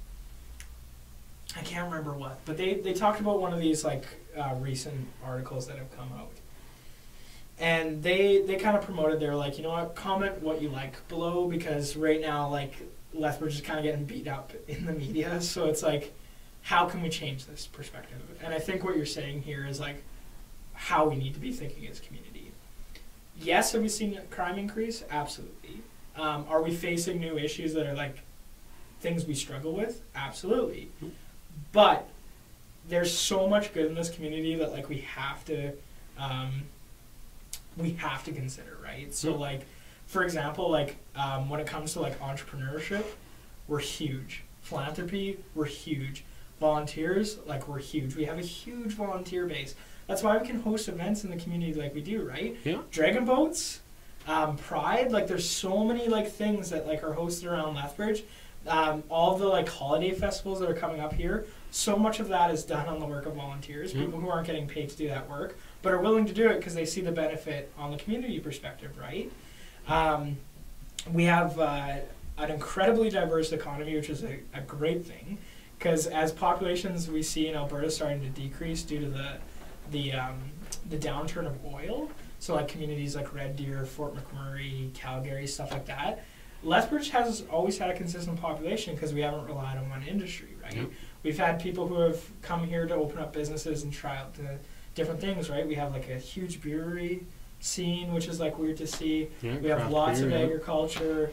I can't remember what, but they talked about one of these like recent articles that have come out. And they kind of promoted, they were like, you know what, comment what you like below, because right now, like, Lethbridge is kind of getting beat up in the media. So it's like, how can we change this perspective? And I think what you're saying here is like how we need to be thinking as a community. Yes, have we seen crime increase? Absolutely. Are we facing new issues that are like things we struggle with? Absolutely. But there's so much good in this community that like we have to consider, right? So like, for example, like when it comes to like entrepreneurship, we're huge. Philanthropy, we're huge. Volunteers, like we're huge. We have a huge volunteer base. That's why we can host events in the community like we do, right? Yeah. Dragon boats, Pride, like there's so many like things that like are hosted around Lethbridge. All the like holiday festivals that are coming up here, so much of that is done on the work of volunteers, people who aren't getting paid to do that work, but are willing to do it because they see the benefit on the community perspective, right? We have an incredibly diverse economy, which is a great thing, because as populations we see in Alberta starting to decrease due to the downturn of oil, so like communities like Red Deer, Fort McMurray, Calgary, stuff like that, Lethbridge has always had a consistent population because we haven't relied on one industry, right? Yep. We've had people who have come here to open up businesses and try out the different things, right? We have like a huge brewery scene, which is like weird to see. Yeah, we have lots of agriculture.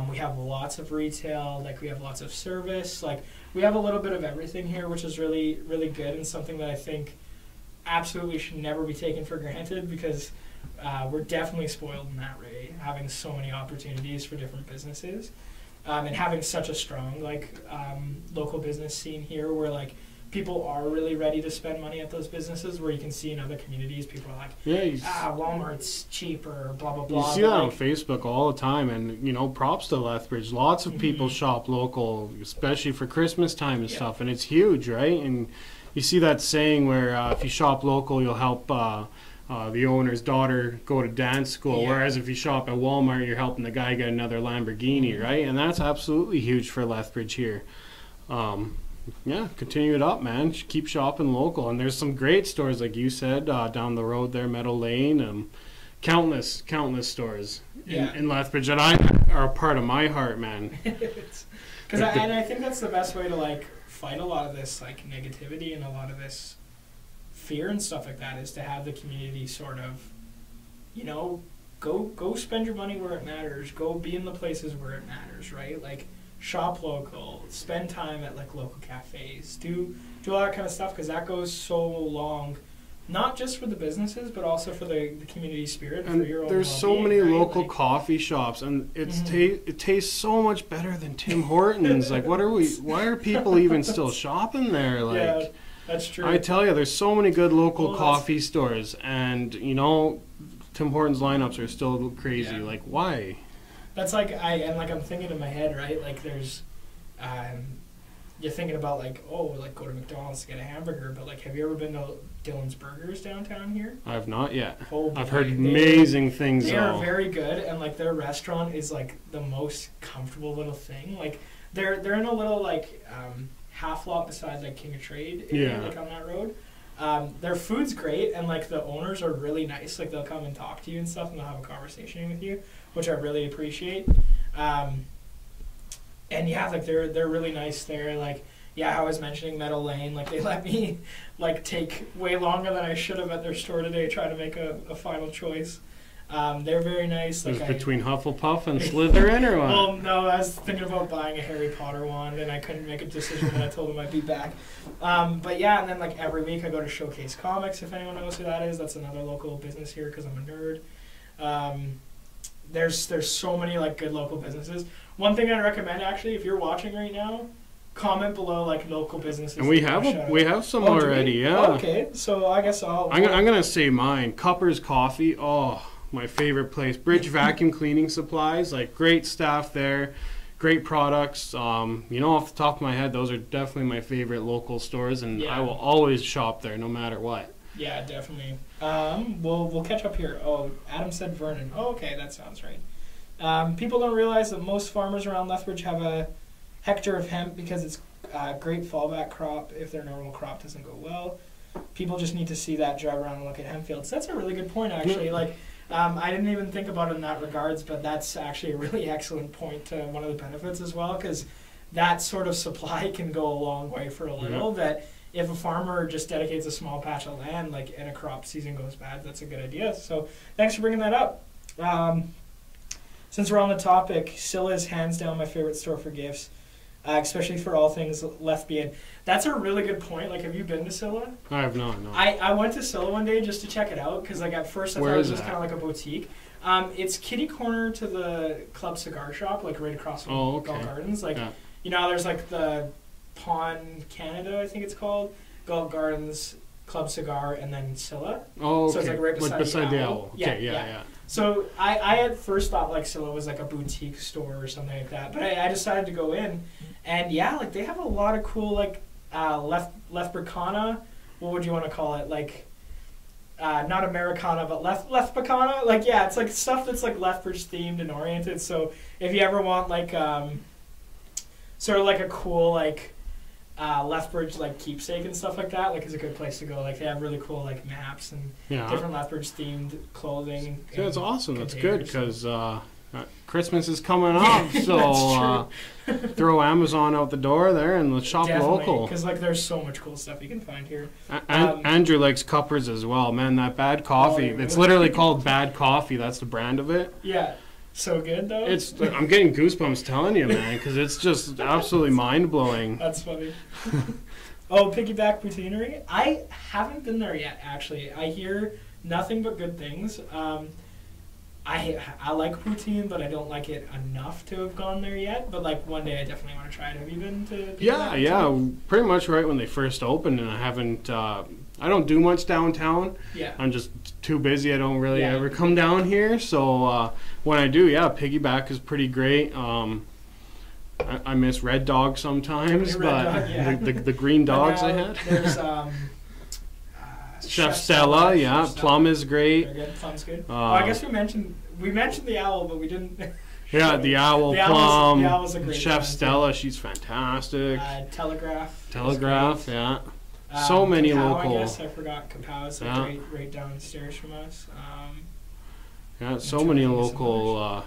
We have lots of retail. Like we have lots of service. Like we have a little bit of everything here, which is really, really good, and something that I think absolutely should never be taken for granted, because we're definitely spoiled in that way, having so many opportunities for different businesses, and having such a strong like local business scene here, where like people are really ready to spend money at those businesses, where you can see in other communities people are like, Walmart's cheaper, blah blah blah. You see that on Facebook all the time, and props to Lethbridge. Lots of people shop local, especially for Christmas time and stuff, and it's huge, right? And you see that saying where if you shop local, you'll help the owner's daughter go to dance school, whereas if you shop at Walmart, you're helping the guy get another Lamborghini, right? And that's absolutely huge for Lethbridge here. Continue it up, man. Keep shopping local. And there's some great stores, like you said, down the road there, Meadow Lane. Countless stores in Lethbridge that are a part of my heart, man. And I think that's the best way to like fight a lot of this like negativity and a lot of this fear and stuff like that, is to have the community sort of, go spend your money where it matters. Go be in the places where it matters, right? Like shop local, spend time at like local cafes, do all that kind of stuff, because that goes so long, not just for the businesses, but also for the community spirit. And for your own there's so many local coffee shops, and it tastes so much better than Tim Hortons. Like, why are people even still shopping there? Like, yeah, that's true. I tell you, there's so many good local coffee stores, and Tim Hortons lineups are still crazy. Yeah. Like, why? That's like I'm thinking in my head, right? Like there's, you're thinking about like, go to McDonald's to get a hamburger, but like, have you ever been to Dylan's Burgers downtown here? I have not yet. Oh, boy. I've heard amazing things. They are very good, and like their restaurant is like the most comfortable little thing. Like they're in a little like half lot beside like King of Trade area, like on that road. Their food's great, and like the owners are really nice. Like they'll come and talk to you and stuff, and they'll have a conversation with you, which I really appreciate. And yeah, like they're really nice there. Like I was mentioning Meadow Lane. Like they let me like take way longer than I should have at their store today, trying to make a final choice. They're very nice. Like between Hufflepuff and Slytherin, or what? Well, no, I was thinking about buying a Harry Potter wand, and I couldn't make a decision when I told them I'd be back. But yeah, and then like every week I go to Showcase Comics, if anyone knows who that is. That's another local business here because I'm a nerd. There's so many like good local businesses. One thing I'd recommend, actually, if you're watching right now, comment below like local businesses. And we have some already, yeah. Oh, okay, so I guess I'm gonna say mine. Cupper's Coffee. Oh, my favorite place. Bridge Vacuum Cleaning Supplies. Like great staff there, great products. Off the top of my head, those are definitely my favorite local stores, and I will always shop there no matter what. Yeah, definitely. We'll catch up here. Oh, Adam said Vernon. Oh, okay, that sounds right. People don't realize that most farmers around Lethbridge have a hectare of hemp because it's a great fallback crop if their normal crop doesn't go well. People just need to see that, drive around and look at hemp fields. That's a really good point, actually. Like, I didn't even think about it in that regards, but that's actually a really excellent point to one of the benefits as well, because that sort of supply can go a long way for a little. That if a farmer just dedicates a small patch of land, like, and a crop season goes bad, that's a good idea. So thanks for bringing that up. Since we're on the topic, Scylla is hands down my favorite store for gifts, especially for all things lesbian. That's a really good point. Like, have you been to Scylla? I have not, no. I went to Scylla one day just to check it out, because like at first I thought it was just kind of like a boutique. It's kitty corner to the Club Cigar Shop, like right across from Galt Gardens. Like, there's like the Pawn Canada, I think it's called, Galt Gardens, Club Cigar, and then Scylla. Oh, okay. So it's like right beside the Owl. Okay, yeah. So I at first thought like Scylla was like a boutique store or something like that, but I decided to go in, and like they have a lot of cool like Lethbricana. What would you want to call it? Like not Americana, but Lethbricana. Like it's like stuff that's like Lethbridge themed and oriented. So if you ever want like sort of like a cool like Lethbridge like keepsake and stuff like that, like is a good place to go. Like they have really cool like maps and different Lethbridge themed clothing. Yeah, that's awesome. That's good because Christmas is coming up, so throw Amazon out the door there and let's shop local. Because like there's so much cool stuff you can find here. Andrew likes Cuppers as well, man. That Bad Coffee. It's literally called Bad Coffee. That's the brand of it. Yeah. So good though. I'm getting goosebumps telling you, man, because it's just absolutely mind blowing. That's funny. Oh, Piggyback Poutineery. I haven't been there yet. Actually, I hear nothing but good things. I like poutine, but I don't like it enough to have gone there yet. But like one day, I definitely want to try it. Have you been to? Yeah. Pretty much right when they first opened, and I haven't. I don't do much downtown. Yeah. I'm just too busy. I don't really ever come down here. So when I do, Piggyback is pretty great. I miss Red Dog sometimes, the green dogs I had. There's Chef Stella, Plum is great. Good. Plum's good. I guess we mentioned the owl, but we didn't. Yeah, the owl, Plum. The owl's a great Chef Stella, she's fantastic. Telegraph, yeah. So many Kapow, local. I guess I forgot Kapow's right downstairs from us. So many local,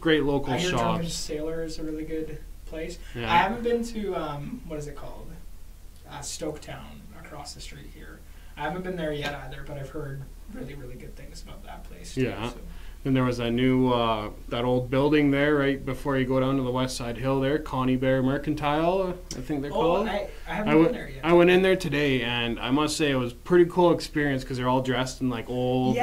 great local shops. Drunken Sailor is a really good place. Yeah. I haven't been to what is it called? Stoketown across the street here. I haven't been there yet either, but I've heard really, really good things about that place too, Yeah. So. And there was that new, that old building there right before you go down to the West Side Hill there, Connie Bear Mercantile, I think they're called. I haven't been there yet. I went in there today, and I must say it was a pretty cool experience because they're all dressed in like old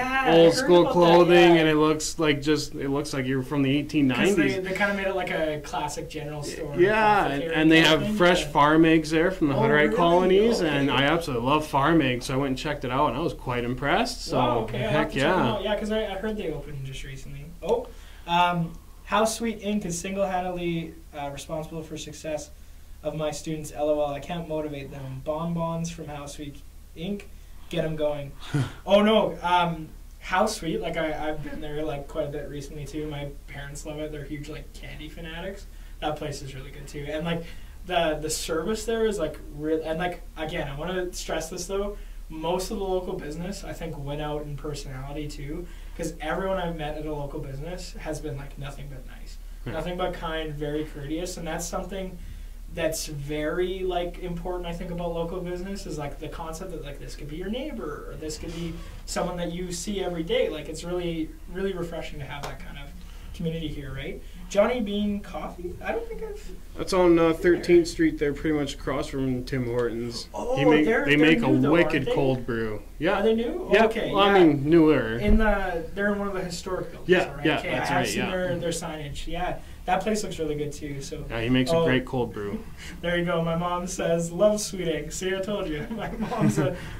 school clothing, and it looks like you're from the 1890s. They kind of made it like a classic general store. Yeah, and they have fresh farm eggs there from the Hutterite colonies, and I absolutely love farm eggs, so I went and checked it out, and I was quite impressed. So heck yeah. Yeah, because I heard they opened just recently. How Sweet Inc. is single-handedly responsible for success of my students. LOL. I can't motivate them. Bonbons from How Sweet Inc. get them going. Oh no, how sweet! Like I've been there like quite a bit recently too. My parents love it. They're huge like candy fanatics. That place is really good too, and like the service there is like real. And like again, I want to stress this though. Most of the local business, I think, went out in personality too, because everyone I've met at a local business has been like nothing but nice, nothing but kind, very courteous, and that's something that's very like important. I think about local business is like the concept that like this could be your neighbor or this could be someone that you see every day. Like it's really really refreshing to have that kind of community here, right? Johnny Bean Coffee? I don't think I've... That's on 13th Street there, pretty much across from Tim Hortons. Oh, they make a new, wicked though, cold brew. Yeah. Are they new? Yeah. Okay. Well, I mean, newer. They're in one of the historic buildings. Yeah, right? yeah, okay, that's I have right, seen yeah. their signage. Yeah, that place looks really good too. So Yeah, he makes a great cold brew. there you go. My mom says love sweet eggs. See, I told you. My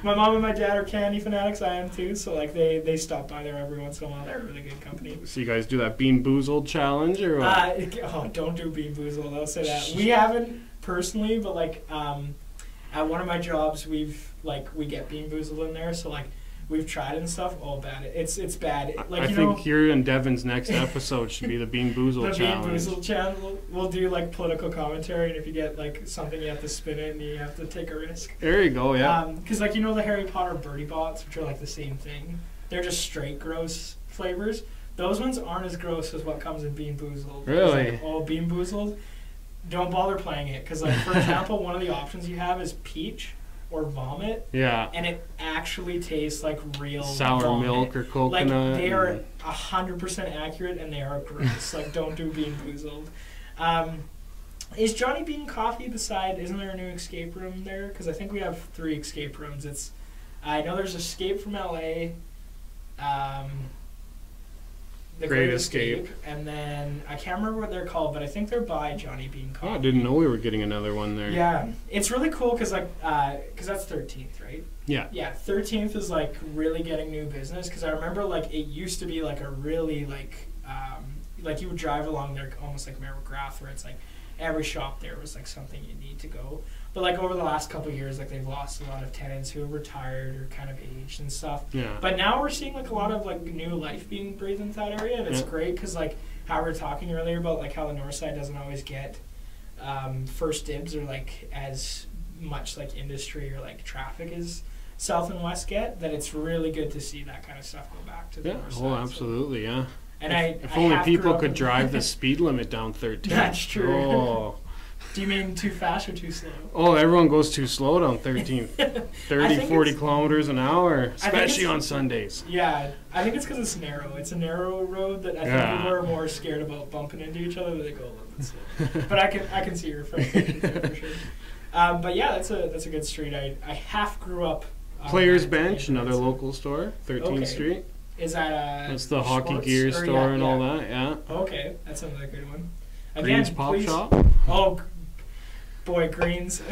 mom and my dad are candy fanatics. I am too. So like they stop by there every once in a while. They're a really good company. So you guys do that Bean Boozled challenge or what? Don't do Bean Boozled. I'll say that. We haven't personally, but like at one of my jobs, we get Bean Boozled in there. So like we've tried and stuff. Oh, bad! It's bad. Like I think your and Devin's next episode should be the Bean Boozled challenge. The Bean Boozled challenge. We'll do like political commentary, and if you get like something, you have to spin it, and you have to take a risk. There you go. Yeah. Because like the Harry Potter Birdie Bots, which are like the same thing. They're just straight gross flavors. Those ones aren't as gross as what comes in Bean Boozled. Really? Like, oh, Bean Boozled. Don't bother playing it because, like, for example, one of the options you have is peach or vomit. Yeah. And it actually tastes like real sour vomit. milk or coconut. Like they are 100% accurate and they are gross. Like, don't do Bean Boozled. Is Johnny Bean Coffee beside? Isn't there a new escape room there? Because I think we have 3 escape rooms. I know there's Escape from LA. The Great Escape, and then I can't remember what they're called, but I think they're by Johnny Bean Coffee. Oh, I didn't know we were getting another one there. Yeah, it's really cool because that's 13th, right? Yeah. Yeah, 13th is like really getting new business because I remember like it used to be like a really like you would drive along there almost like Mayor McGrath where it's like every shop there was like something you need to go. But like over the last couple of years, like they've lost a lot of tenants who have retired or kind of aged and stuff. Yeah. But now we're seeing like a lot of like new life being breathed into that area, and it's great because like how we were talking earlier about like how the north side doesn't always get first dibs or like as much like industry or like traffic as south and west get. That it's really good to see that kind of stuff go back to the north side. Oh, absolutely, yeah. And if only people could drive the speed limit down 13. That's true. Oh. Do you mean too fast or too slow? Oh, everyone goes too slow down 13th. 30, 40 kilometers an hour, especially on Sundays. Yeah, I think it's because it's narrow. It's a narrow road that I think people are more scared about bumping into each other, but they go a little bit slow. But I can see your frustration for sure. But yeah, that's a good street. I half grew up. Players Bench, another local store, 13th Street. Is that that's the hockey gear store and all that, yeah. Okay, that's another good one. Greens Pop Shop? Oh, boy, Greens.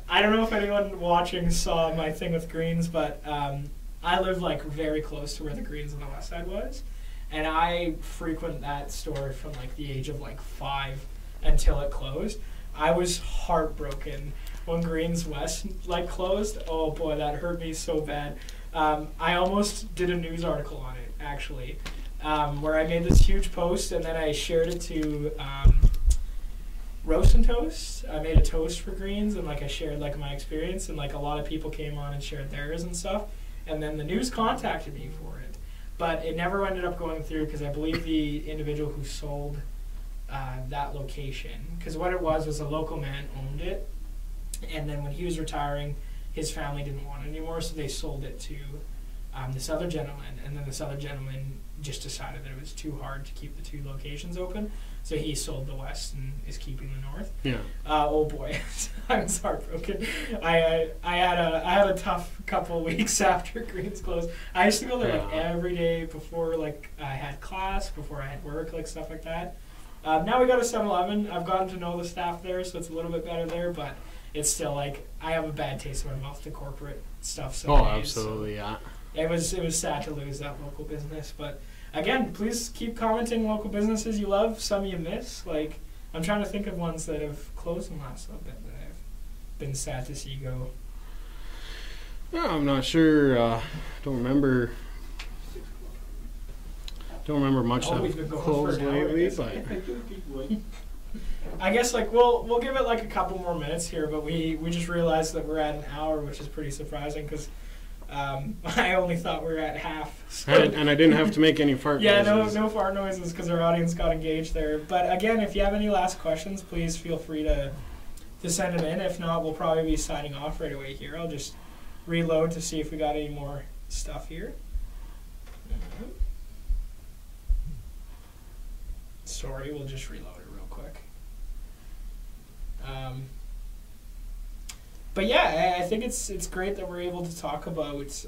I don't know if anyone watching saw my thing with Greens, but I live like very close to where the Greens on the west side was. And I frequent that store from like the age of like 5 until it closed. I was heartbroken when Greens West like closed. Oh boy, that hurt me so bad. I almost did a news article on it, actually, where I made this huge post and then I shared it to Roast and Toast. I made a toast for Greens and like I shared like my experience and like a lot of people came on and shared theirs and stuff. And then the news contacted me for it, but it never ended up going through because I believe the individual who sold that location, because what it was a local man owned it, and then when he was retiring, his family didn't want it anymore, so they sold it to this other gentleman, and then this other gentleman just decided that it was too hard to keep the 2 locations open, so he sold the west and is keeping the north. Yeah. Oh boy, I was heartbroken. I had a tough couple of weeks after Greens closed. I used to go there like every day before like I had class, before I had work, like stuff like that. Now we got a 7-Eleven. I've gotten to know the staff there, so it's a little bit better there, but it's still like I have a bad taste in my mouth to corporate stuff. So absolutely, yeah. It was sad to lose that local business, but again, please keep commenting local businesses you love. Some you miss. Like I'm trying to think of ones that have closed in the last little bit that I've been sad to see go. I'm not sure. Don't remember. Don't remember much Oh, that we've been going closed for an hour, I lately, guess. but I guess like we'll give it like a couple more minutes here, but we just realized that we're at an hour, which is pretty surprising because I only thought we were at half. So. and I didn't have to make any fart Yeah, noises. no fart noises because our audience got engaged there. But again, if you have any last questions, please feel free to send them in. If not, we'll probably be signing off right away here. I'll just reload to see if we got any more stuff here. Sorry, we'll just reload it real quick. But yeah, I think it's great that we're able to talk about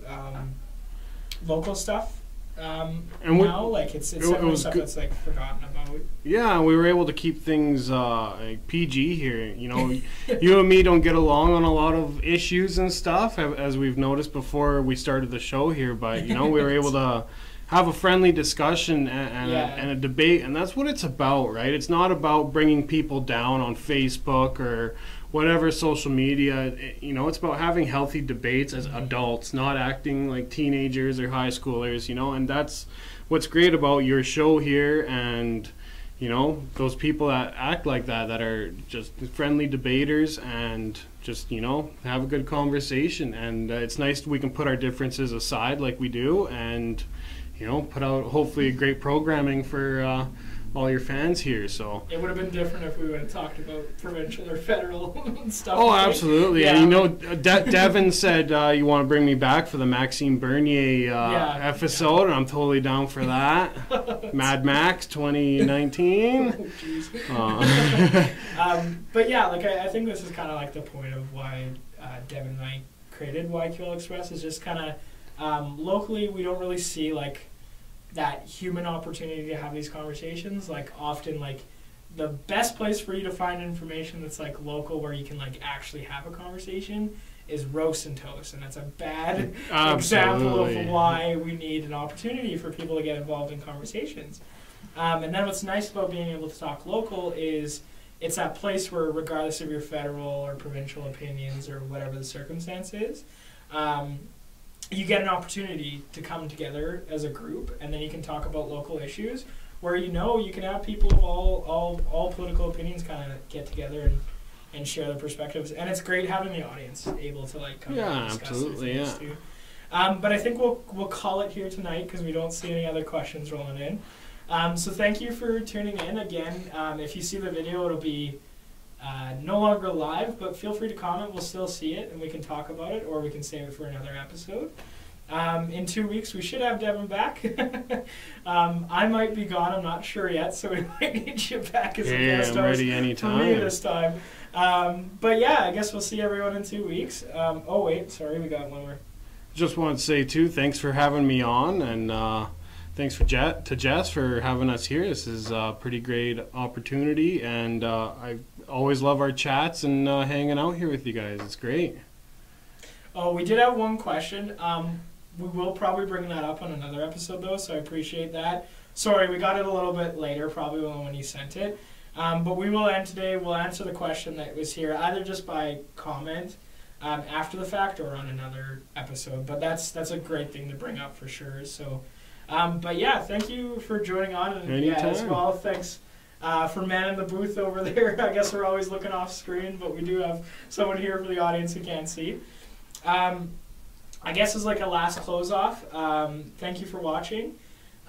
local stuff And now. Like it's definitely stuff good. that's like forgotten about. Yeah, we were able to keep things like PG here. You know, you and me don't get along on a lot of issues and stuff, as we've noticed before we started the show here. But you know, we were able to have a friendly discussion and a debate, and that's what it's about, right? It's not about bringing people down on Facebook or whatever social media. You know, it's about having healthy debates as adults, not acting like teenagers or high schoolers, you know, and that's what's great about your show here. And you know, those people that act like that are just friendly debaters and just, you know, have a good conversation. And it's nice we can put our differences aside like we do and, you know, put out hopefully great programming for all your fans here. So It would have been different if we would have talked about provincial or federal stuff. oh, right? absolutely. Yeah. And you know, Devin said you want to bring me back for the Maxime Bernier episode, and I'm totally down for that. Mad Max 2019. Oh, jeez. But yeah, like I think this is kind of like the point of why Devin and I created YQL Express, is just kind of locally we don't really see like that human opportunity to have these conversations. Like often like the best place for you to find information that's like local where you can like actually have a conversation is Roast and Toast, and that's a bad example of why we need an opportunity for people to get involved in conversations. And then what's nice about being able to talk local is it's that place where regardless of your federal or provincial opinions or whatever the circumstance is, you get an opportunity to come together as a group, and then you can talk about local issues where you know you can have people of all political opinions kind of get together and share their perspectives. And it's great having the audience able to like come and discuss absolutely, their things too. But I think we'll call it here tonight because we don't see any other questions rolling in. So thank you for tuning in again. If you see the video, it'll be no longer live, but feel free to comment. We'll still see it, and we can talk about it, or we can save it for another episode. In 2 weeks, we should have Devin back. I might be gone. I'm not sure yet, so we might need you back as a guest host. I'm ready For anytime. me this time. But yeah, I guess we'll see everyone in 2 weeks. Oh wait, sorry, we got one more. Just wanted to say too, thanks for having me on, and thanks to Jess for having us here. This is a pretty great opportunity, and I always love our chats and hanging out here with you guys. It's great. Oh, we did have one question. We will probably bring that up on another episode, though, so I appreciate that. Sorry, we got it a little bit later, probably when you sent it. But we will end today. We'll answer the question that was here, either just by comment after the fact or on another episode. But that's a great thing to bring up for sure. So, but yeah, thank you for joining on. And Anytime. yeah, as well, thanks for manning the booth over there. I guess we're always looking off screen, but we do have someone here for the audience who can't see. I guess as like a last close off, thank you for watching.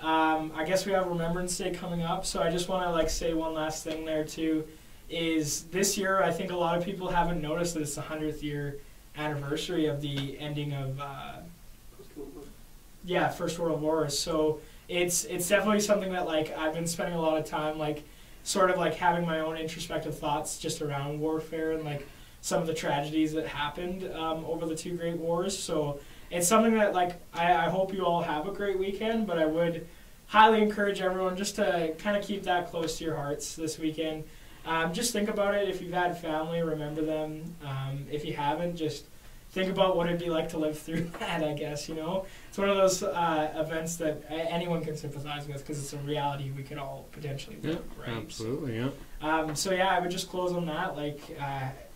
I guess we have Remembrance Day coming up, so I just want to like say one last thing there too. Is this year I think a lot of people haven't noticed that it's the 100th year anniversary of the ending of First World War. So it's definitely something that like I've been spending a lot of time like sort of like having my own introspective thoughts just around warfare and like some of the tragedies that happened over the two great wars. So it's something that like I hope you all have a great weekend, but I would highly encourage everyone just to kind of keep that close to your hearts this weekend. Just think about it. If you've had family, remember them. If you haven't, just think about what it'd be like to live through that, I guess, you know. It's one of those events that anyone can sympathize with because it's a reality we could all potentially live, right? Absolutely, yeah. So yeah, I would just close on that. Like,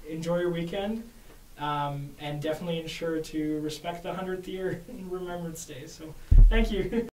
enjoy your weekend. and definitely ensure to respect the 100th year Remembrance Day. So thank you.